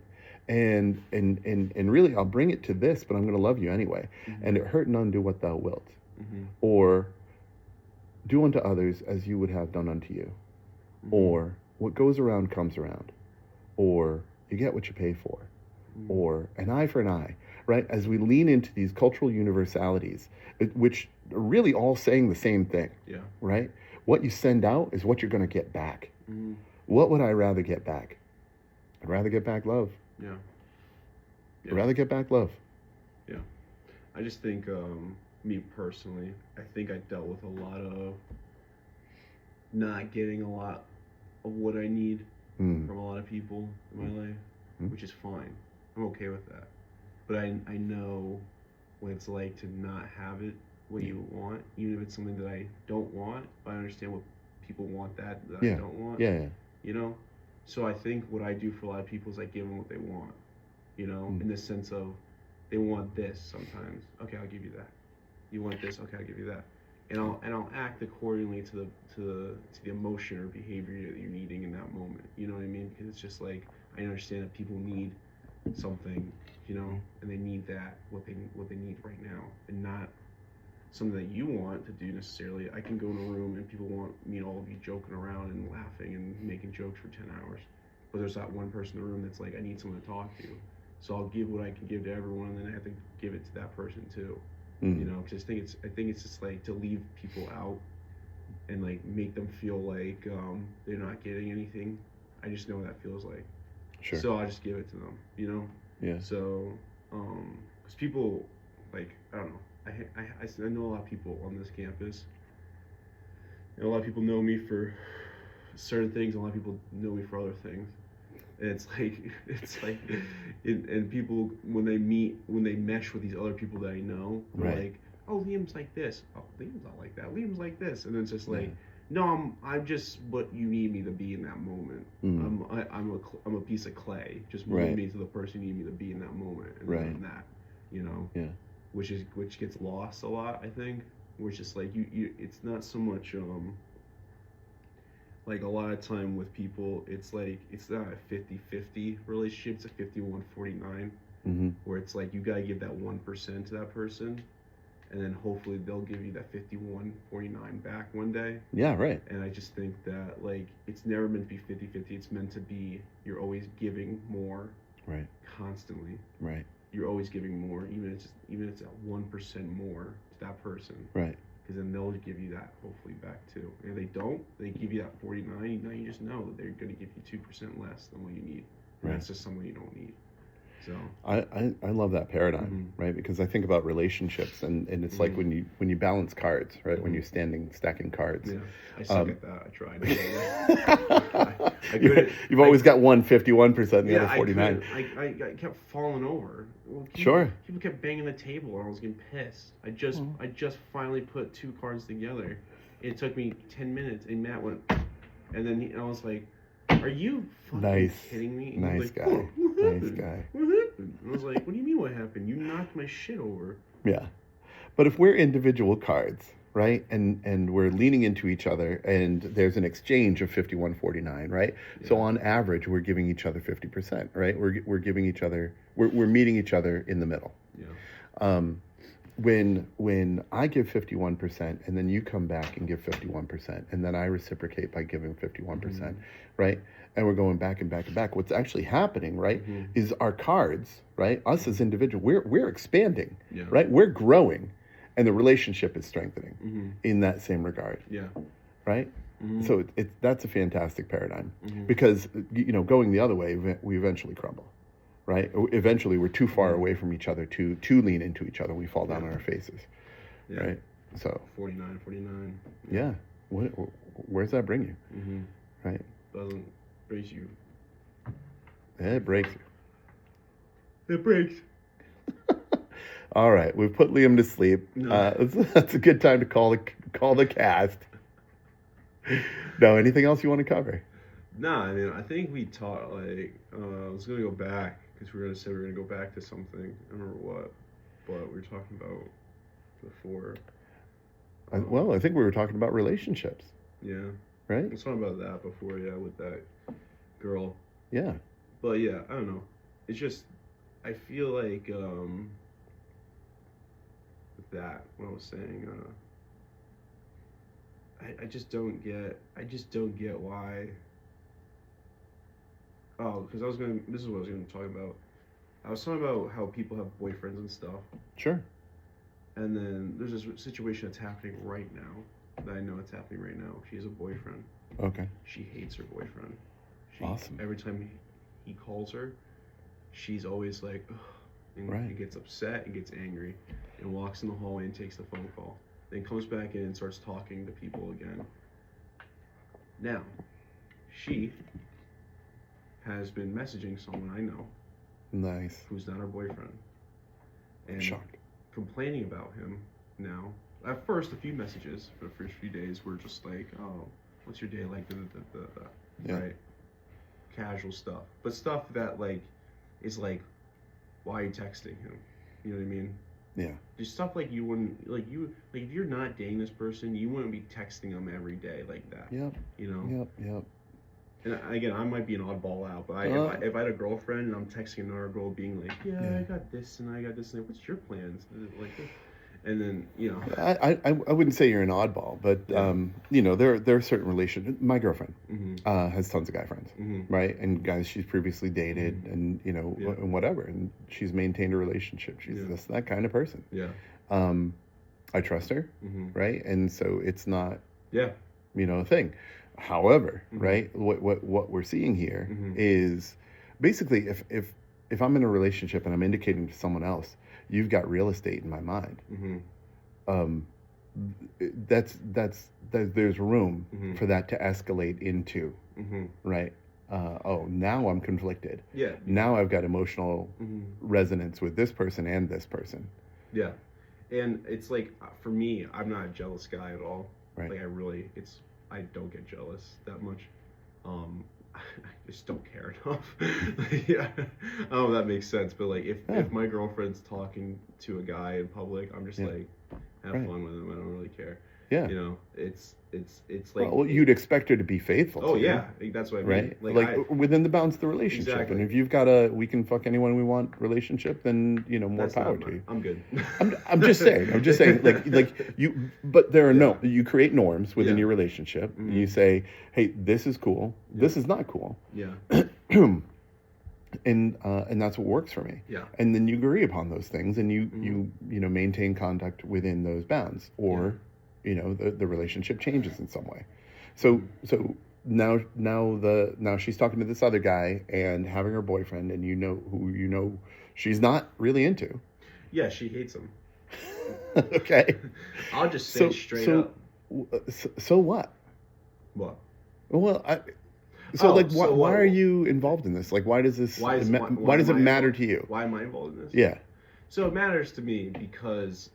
And really, I'll bring it to this, but I'm going to love you anyway. And it hurt none, do what thou wilt. Or do unto others as you would have done unto you. Or what goes around comes around. Or you get what you pay for. Or an eye for an eye. Right? As we lean into these cultural universalities, which are really all saying the same thing. Yeah. Right? What you send out is what you're going to get back. What would I rather get back? I'd rather get back love. Yeah. I'd rather get back love. Yeah. I just think, me personally, I think I dealt with a lot of not getting a lot of what I need from a lot of people in my life, which is fine. I'm okay with that. But I know what it's like to not have it, what you want, even if it's something that I don't want. I understand what people want that I don't want. Yeah. So I think what I do for a lot of people is I give them what they want, in the sense of they want this sometimes. Okay, I'll give you that. You want this? Okay, I'll give you that. And I'll act accordingly to the emotion or behavior that you're needing in that moment. You know what I mean? Because it's just like, I understand that people need something, and they need that what they need right now, and not something that you want to do necessarily. I can go in a room and people want me to all be joking around and laughing and making jokes for 10 hours. But there's that one person in the room that's like, I need someone to talk to. So I'll give what I can give to everyone, and then I have to give it to that person too. Because I think it's just like to leave people out and like make them feel like they're not getting anything. I just know what that feels like. Sure. So I just give it to them, Yeah. So, because people, like, I don't know. I know a lot of people on this campus, and a lot of people know me for certain things, and a lot of people know me for other things. And it's like, and people, when they mesh with these other people that I know, they're like, oh, Liam's like this. Oh, Liam's not like that. Liam's like this. And then it's just like, no, I'm just what you need me to be in that moment. I'm a piece of clay. Just mold me to the person you need me to be in that moment. And then that, Yeah. Which gets lost a lot, I think. Where it's just like it's not so much like a lot of time with people, it's like it's not a 50-50 relationship, it's a 51-49, where it's like you gotta give that 1% to that person, and then hopefully they'll give you that 51-49 back one day. Yeah, right. And I just think that like it's never meant to be 50-50. It's meant to be you're always giving more, constantly. Right. You're always giving more, even if it's at 1% more to that person. Right. Because then they'll give you that hopefully back too. And if they don't, they give you that 49. Now you just know that they're going to give you 2% less than what you need. And that's just someone you don't need. So I love that paradigm, right? Because I think about relationships, and it's like when you balance cards, right? When you're stacking cards. Yeah, I suck at that. I tried. You've always got 51%, the other 49. I kept falling over. Well, people kept banging the table, and I was getting pissed. I just finally put 2 cards together. It took me 10 minutes, and Matt went, and then I was like, "Are you fucking kidding me?" And nice guy. Nice guy. What happened? And I was like, "What do you mean? What happened? You knocked my shit over." Yeah, but if we're individual cards, right, and we're leaning into each other, and there's an exchange of 51-49, right? Yeah. So on average, we're giving each other 50%, right? We're giving each other, we're meeting each other in the middle. Yeah. When I give 51% and then you come back and give 51% and then I reciprocate by giving 51%, right? And we're going back and back and back. What's actually happening, right, is our cards, right? Us as individuals, we're expanding, right? We're growing, and the relationship is strengthening in that same regard. Yeah. Right? So that's a fantastic paradigm because, going the other way, we eventually crumble. Right? Eventually, we're too far away from each other to lean into each other. We fall down on our faces. Yeah. Right? So 49. Yeah. Where's that bring you? Right? Doesn't brace you. It breaks you. It breaks. All right, we've put Liam to sleep. No. That's a good time to call the cast. Now, anything else you want to cover? No, I mean, I think we taught, I was going to go back, because we were going to say we were going to go back to something. I don't remember what, but we were talking about before. I think we were talking about relationships. Yeah. Right? I was talking about that before, with that girl. Yeah. But, yeah, I don't know. It's just, I feel like, that, what I was saying, I just don't get why. Oh, because this is what I was going to talk about. I was talking about how people have boyfriends and stuff. Sure. And then there's this situation that's happening right now, that I know it's happening right now. She has a boyfriend. Okay. She hates her boyfriend. Awesome. Every time he calls her, she's always like, ugh, and he gets upset and gets angry and walks in the hallway and takes the phone call. Then comes back in and starts talking to people again. Now, she has been messaging someone I know. Nice. Who's not her boyfriend. And shocked. Complaining about him now. At first, a few messages for the first few days were just like, oh, what's your day like? Yeah. Right? Casual stuff. But stuff that, is like, why are you texting him? You know what I mean? Yeah. Just stuff like you wouldn't, if you're not dating this person, you wouldn't be texting them every day like that. Yep. You know? Yep. And again, I might be an oddball out, but if I had a girlfriend and I'm texting another girl being like, I got this and I got this, and what's your plans? Like this. And then, I wouldn't say you're an oddball, but, there are certain relations. My girlfriend has tons of guy friends, right? And guys she's previously dated and, and whatever. And she's maintained a relationship. She's that kind of person. Yeah. I trust her, right? And so it's not, a thing. However, right, what we're seeing here is basically if I'm in a relationship and I'm indicating to someone else, you've got real estate in my mind. There's room for that to escalate into, right? Now I'm conflicted. Yeah. Now I've got emotional resonance with this person and this person. Yeah. And it's like, for me, I'm not a jealous guy at all. Right. I don't get jealous that much. I just don't care enough. Yeah. I don't know if that makes sense, but if my girlfriend's talking to a guy in public, I'm just have fun with him. I don't really care. Yeah. It's like, well, you'd expect her to be faithful. Oh, to yeah. That's what I mean. Right. Within the bounds of the relationship. Exactly. And if you've got a we can fuck anyone we want relationship, then more power to you. I'm good. I'm just saying. But there are you create norms within your relationship. You say, hey, this is cool. This is not cool. Yeah. And that's what works for me. Yeah. And then you agree upon those things, and you maintain contact within those bounds, or the relationship changes in some way. So now she's talking to this other guy and having her boyfriend, and who she's not really into. Yeah, she hates him. Okay. I'll just say straight up. So what? What? Well, why are you involved in this? Like, why does this? Why does it matter to you? Why am I involved in this? Yeah. So it matters to me because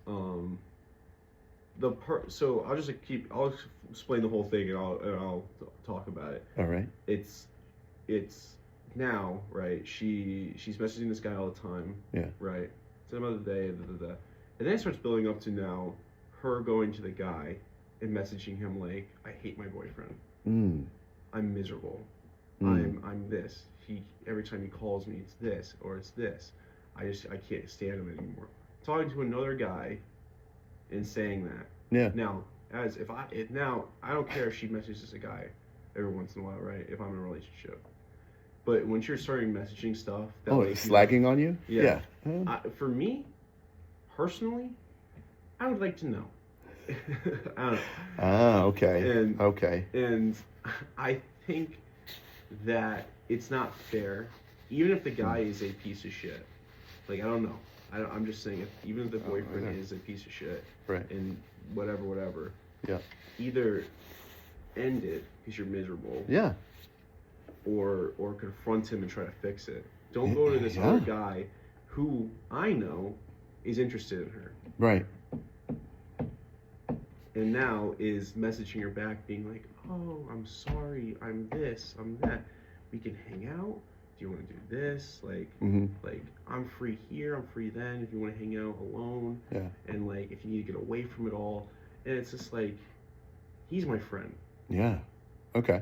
so I'll explain the whole thing and I'll talk about it. All right. It's now, right? She's messaging this guy all the time. Yeah. Right. Some other day, and then it starts building up to now her going to the guy and messaging him like, I hate my boyfriend. I'm miserable. I'm this. Every time he calls me, it's this or it's this. I can't stand him anymore. Talking to another guy and saying that. Yeah. Now, I don't care if she messages a guy every once in a while, right? If I'm in a relationship. But when you're starting messaging stuff that slagging on you? Yeah. For me, personally, I would like to know. I don't know. Okay. And I think that it's not fair, even if the guy is a piece of shit. Like, I don't know. I'm just saying, even if the boyfriend is a piece of shit, right, and whatever, yeah, either end it because you're miserable, yeah, or confront him and try to fix it. Don't go to this other guy who I know is interested in her, right, and now is messaging her back being like, oh, I'm sorry, I'm this, I'm that, we can hang out, do you want to do this, like like I'm free here, I'm free then, if you want to hang out alone, and like if you need to get away from it all. And it's just like, he's my friend. Yeah. Okay.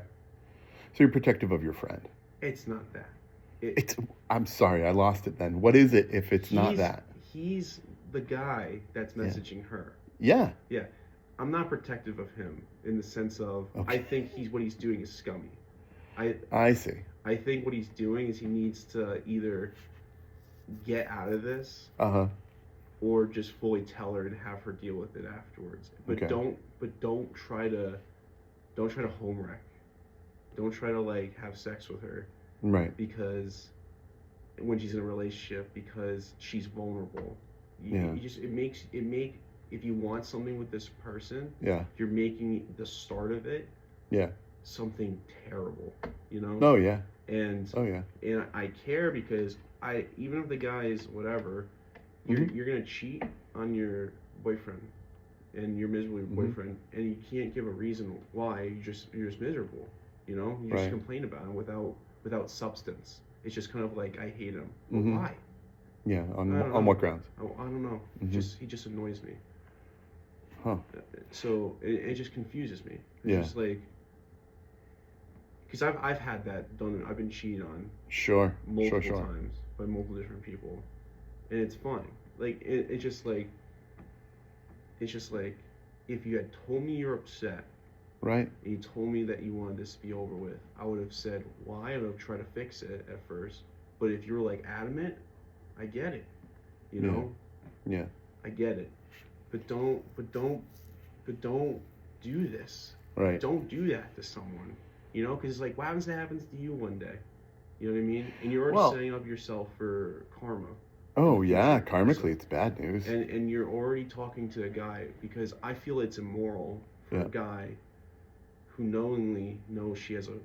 So you're protective of your friend. It's not that. I'm sorry, I lost it then. What is it if it's not that? He's the guy that's messaging her. Yeah. Yeah. I'm not protective of him in the sense of, I think what he's doing is scummy. I see. I think what he's doing is he needs to either get out of this, or just fully tell her and have her deal with it afterwards. But don't try to home wreck. Don't try to like have sex with her. Right. Because when she's in a relationship, because she's vulnerable. If you want something with this person, you're making the start of it something terrible, you know? Oh yeah. And I care because even if the guy is whatever, you're gonna cheat on your boyfriend and your miserable boyfriend, and you can't give a reason why. You're just miserable, you know? You just complain about him without substance. It's just kind of like, I hate him. Well, why? Yeah, on what grounds? I don't know. He just annoys me. Huh. So it just confuses me. It's just like, because I've had that done. I've been cheated on. Multiple times by multiple different people, and it's fine. Like it's just like if you had told me you're upset, right? And you told me that you wanted this to be over with, I would have said why. I would have tried to fix it at first. But if you were like adamant, I get it. You know? Yeah. I get it. But don't do this. Right. Don't do that to someone. You know, because like, what happens if that happens to you one day? You know what I mean? And you're already setting up yourself for karma. Oh yeah, karmically it's bad news. And you're already talking to a guy, because I feel it's immoral for a guy who knowingly knows she has a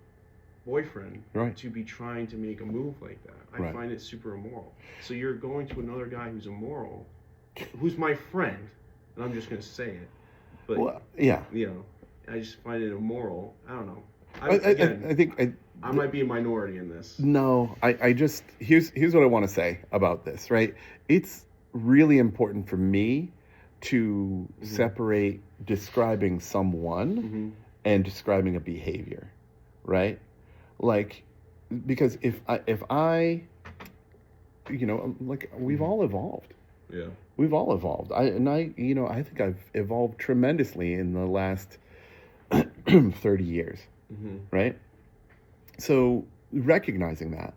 boyfriend to be trying to make a move like that. I find it super immoral. So you're going to another guy who's immoral, who's my friend, and I'm just gonna say it. But you know, I just find it immoral. I don't know. I think I might be a minority in this. No, I just here's what I want to say about this, right? It's really important for me to separate describing someone and describing a behavior, right? Like, because if I you know, like, we've all evolved. Yeah. We've all evolved. I think I've evolved tremendously in the last 30 years. Right? So recognizing that,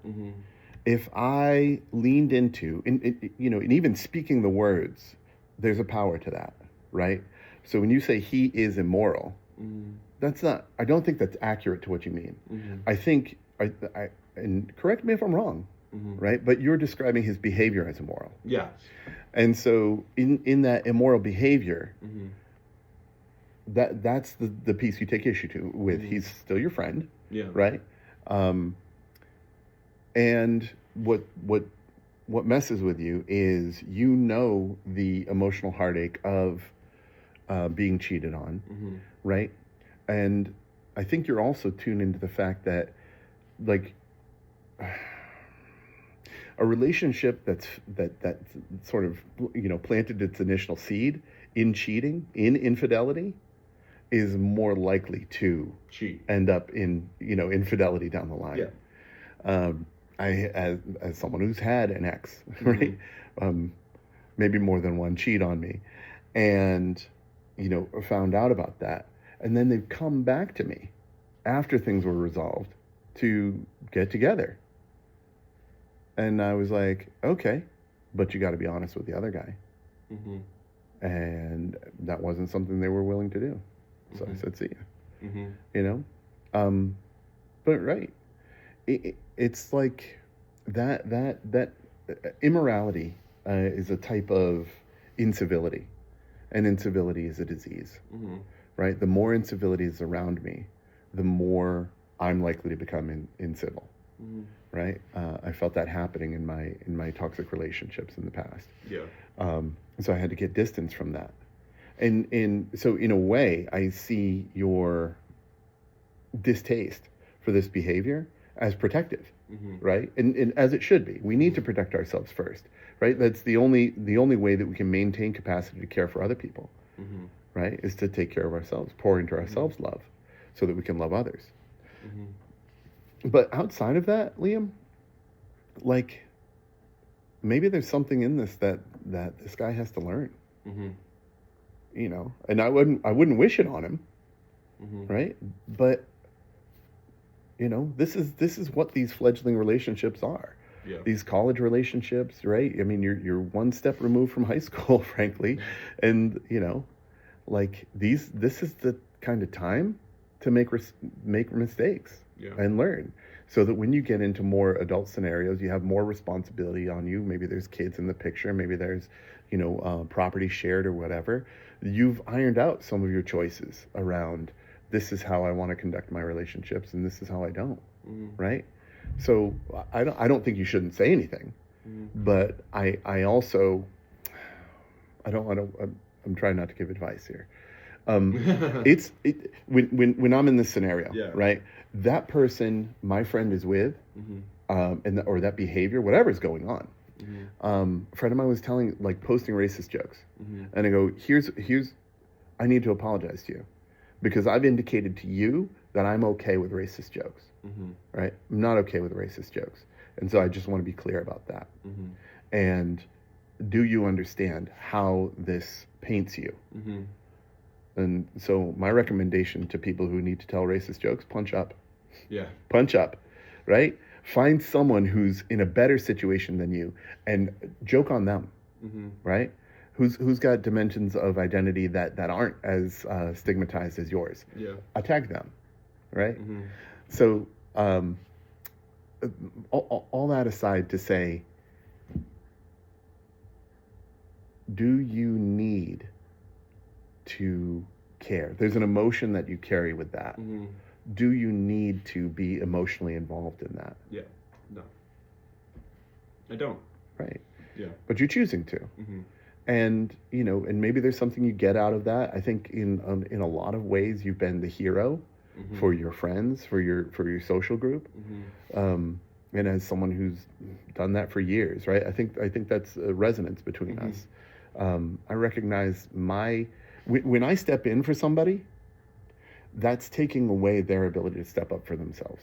if I leaned into, and even speaking the words, there's a power to that, right? So when you say he is immoral, I don't think that's accurate to what you mean. I think, and correct me if I'm wrong, right? But you're describing his behavior as immoral. Yes. And so in that immoral behavior, that's the piece you take issue to with. He's still your friend. Yeah. Right. And what messes with you is, the emotional heartache of being cheated on, right? And I think you're also tuned into the fact that, like, a relationship that sort of, planted its initial seed in cheating, in infidelity, is more likely to end up in, infidelity down the line. Yeah. As someone who's had an ex, right? Maybe more than one cheat on me, and, found out about that. And then they've come back to me after things were resolved to get together. And I was like, okay, but you got to be honest with the other guy. And that wasn't something they were willing to do. So I said, see ya. But right. It's like that immorality is a type of incivility, and incivility is a disease, right? The more incivility is around me, the more I'm likely to become incivil, right? I felt that happening in my toxic relationships in the past. Yeah. So I had to get distance from that, and so in a way, I see your distaste for this behavior as protective, right? And as it should be. We need to protect ourselves first, right? That's the only way that we can maintain capacity to care for other people, right? Is to take care of ourselves, pour into ourselves love, so that we can love others. But outside of that, Liam, like, maybe there's something in this that this guy has to learn, and I wouldn't wish it on him, right? But this is what these fledgling relationships are. Yeah. These college relationships, right? I mean, you're one step removed from high school, frankly, and like this is the kind of time to make mistakes and learn, so that when you get into more adult scenarios, you have more responsibility on you. Maybe there's kids in the picture. Maybe there's property shared or whatever. You've ironed out some of your choices around, this is how I want to conduct my relationships, and this is how I don't, right? So I don't think you shouldn't say anything, but I also, I'm trying not to give advice here. When I'm in this scenario, right? That person my friend is with, or that behavior, whatever's going on. A friend of mine was posting racist jokes, and I go, here's, I need to apologize to you, because I've indicated to you that I'm okay with racist jokes, right? I'm not okay with racist jokes. And so I just want to be clear about that. And do you understand how this paints you? And so my recommendation to people who need to tell racist jokes, punch up. Yeah. Punch up, right? Find someone who's in a better situation than you and joke on them, right? Who's got dimensions of identity that aren't as stigmatized as yours. Yeah. Attack them, right? So all that aside, to say, do you need to care? There's an emotion that you carry with that. Do you need to be emotionally involved in that? Yeah. No. I don't. Right. Yeah. But you're choosing to. And, and maybe there's something you get out of that. I think in a lot of ways you've been the hero for your friends, for your social group. And as someone who's done that for years, right? I think that's a resonance between us. I recognize when I step in for somebody, that's taking away their ability to step up for themselves.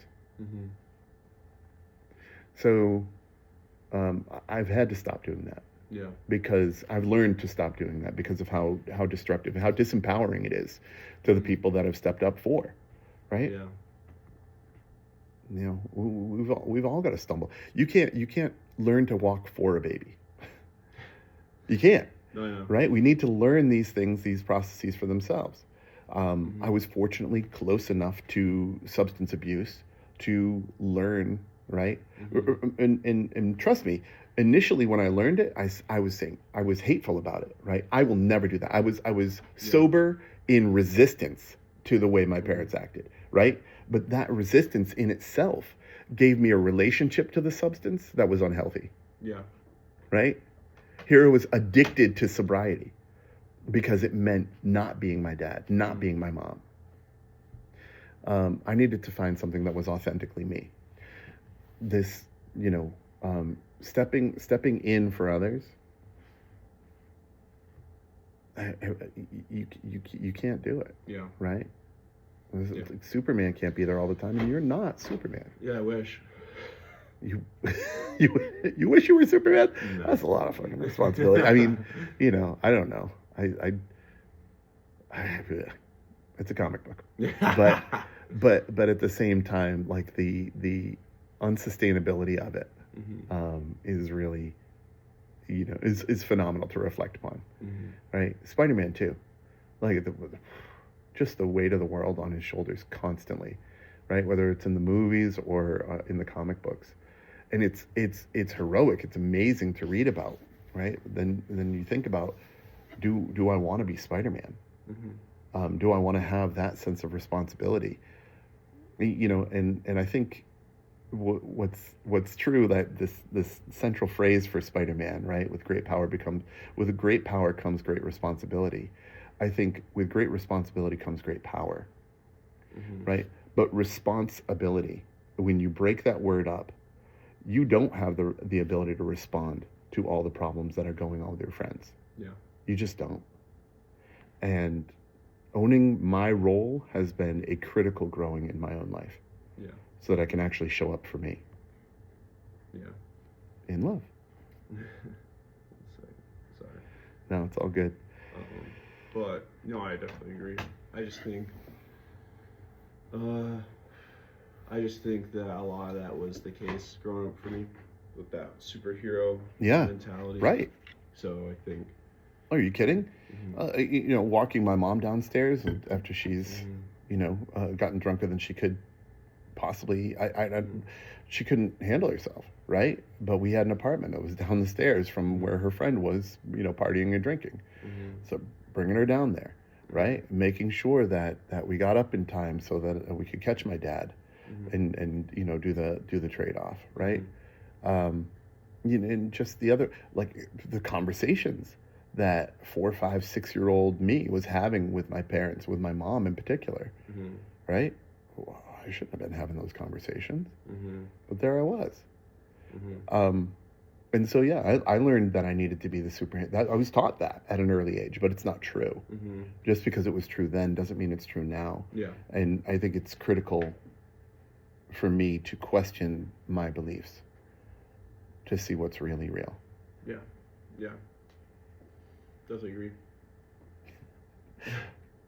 So I've had to stop doing that. Yeah. Because I've learned to stop doing that because of how destructive, how disempowering it is to the people that have stepped up for, right? Yeah. We've all got to stumble. You can't learn to walk for a baby. You can't. No, I know. Right? We need to learn these things, these processes for themselves. I was fortunately close enough to substance abuse to learn, right? And trust me, initially when I learned it, I was saying, I was hateful about it, right? I will never do that. I was sober in resistance to the way my parents acted, right? But that resistance in itself gave me a relationship to the substance that was unhealthy. Yeah. Right? Here I was addicted to sobriety because it meant not being my dad, not being my mom. I needed to find something that was authentically me. This, stepping in for others. You can't do it. Yeah. Right? It's like Superman can't be there all the time, and you're not Superman. Yeah, I wish. You wish you were Superman? No. That's a lot of fucking responsibility. I mean, I don't know. I it's a comic book, but at the same time, like the unsustainability of it is really, is phenomenal to reflect upon, right? Spider-Man too, like just the weight of the world on his shoulders constantly, right? Whether it's in the movies or in the comic books. And it's heroic. It's amazing to read about, right? Then you think about, do I want to be Spider-Man? Do I want to have that sense of responsibility? And I think what's true, that this central phrase for Spider-Man, right? With great power comes great responsibility. I think with great responsibility comes great power, right? But responsibility, when you break that word up, you don't have the ability to respond to all the problems that are going on with your friends. Yeah. You just don't. And owning my role has been a critical growing in my own life. Yeah. So that I can actually show up for me. Yeah. In love. Sorry. No, it's all good. But, no, I definitely agree. I just think that a lot of that was the case growing up for me with that superhero mentality. Right. So I think. Oh, are you kidding? Walking my mom downstairs after she's, gotten drunker than she could possibly. She couldn't handle herself, right? But we had an apartment that was down the stairs from where her friend was, partying and drinking. So bringing her down there, right? Making sure that we got up in time so that we could catch my dad. And do the trade-off, right? And just the other, like the conversations that 4, 5, 6-year-old me was having with my parents, with my mom in particular, right? Well, I shouldn't have been having those conversations, but there I was. And so I learned that I needed to be the superhero. I was taught that at an early age, but it's not true. Just because it was true then doesn't mean it's true now. Yeah. And I think it's critical for me to question my beliefs, to see what's really real. Yeah. Definitely agree.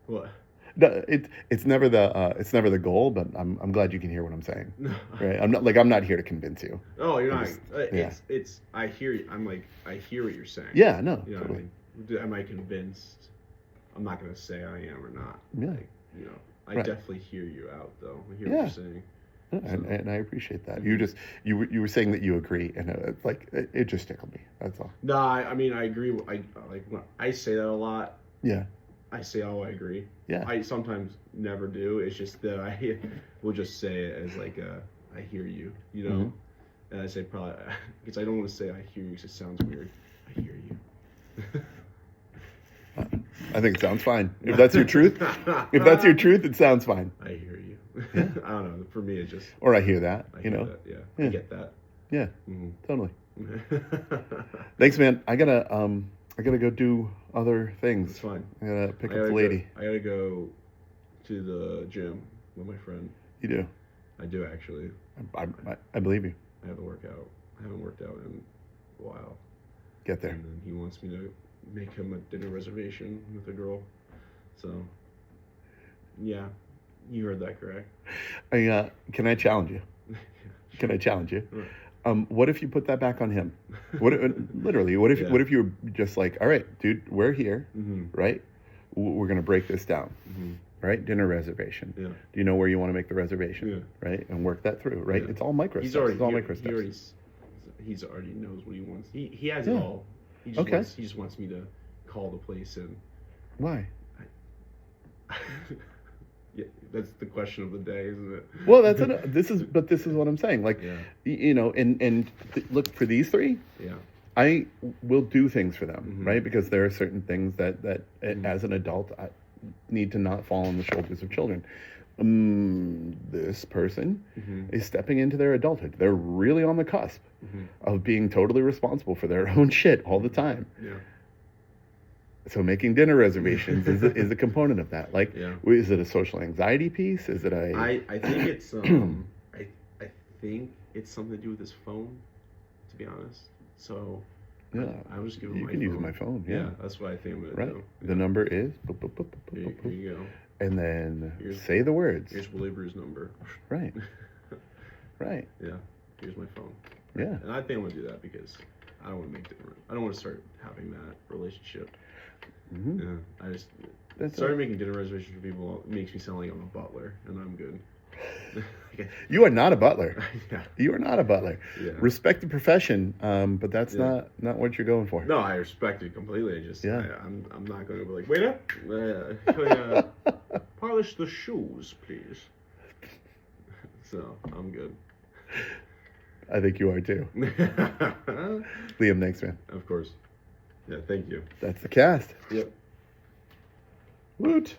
What? No, it's never the goal, but I'm glad you can hear what I'm saying. Right? I'm not here to convince you. Oh, you're not. It's I hear you. I hear what you're saying. Yeah, no. You know totally. What I mean? Am I convinced? I'm not gonna say I am or not. Yeah. I definitely hear you out though. I hear what you're saying. And I appreciate that. You were saying that you agree, and it just tickled me. That's all. No, I mean I agree. When I say that a lot. Yeah. I say, I agree. Yeah. I sometimes never do. It's just that I will just say it as I hear you, And I say probably, because I don't want to say I hear you because it sounds weird. I hear you. I think it sounds fine. If that's your truth, it sounds fine. I hear you. I don't know. For me, it just. Or I hear that, I get that. Yeah. Totally. Thanks, man. I gotta go do other things. It's fine. I gotta pick up the lady. I gotta go to the gym with my friend. You do? I do, actually. I believe you. I have to work out. I haven't worked out in a while. Get there. And then he wants me to make him a dinner reservation with a girl. So, yeah. You heard that correct. Can I challenge you? Can I challenge you? Right. What if you put that back on him? What if you were just like, all right, dude, we're here, right? we're going to break this down. Mm-hmm. Right? Dinner reservation. Yeah. Do you know where you want to make the reservation? Yeah. Right? And work that through, right? Yeah. It's all micro He's steps. already, It's all he, micro he steps. already, he's already knows what he wants. He has Yeah. it all. He just wants me to call the place and. Why? Yeah, that's the question of the day, isn't it? Well, this is what I'm saying. Like, Yeah. you know, and look for these three. Yeah. I will do things for them, Mm-hmm. right? Because there are certain things that Mm-hmm. as an adult, I need to not fall on the shoulders of children. This person Mm-hmm. is stepping into their adulthood. They're really on the cusp Mm-hmm. of being totally responsible for their own shit all the time. Yeah. So making dinner reservations is a component of that. Like, Yeah. is it a social anxiety piece? Is it a... I think it's I think it's something to do with his phone, to be honest. So Yeah, I was just give him you my can phone. use my phone. Yeah, that's what I think I'm gonna right. do. The Yeah. number is Here you go. and then Here's- say the words. Here's Willie Brew's number. Right. Right. Yeah. Here's my phone. Yeah. And I think I'm gonna do that because I don't want to make dinner. I don't want to start having that relationship. Mm-hmm. Yeah. I just That's started making dinner reservations for people. It makes me sound like I'm a butler, and I'm good. You are not a butler. Yeah. You are not a butler. Yeah. Respect the profession, but that's Yeah. not what you're going for. No, I respect it completely. I just, Yeah. I'm not going to be like, wait up, can I, polish the shoes, please. So I'm good. I think you are too. Liam, thanks, man. Of course. Yeah, thank you. That's the cast. Yep. Woot.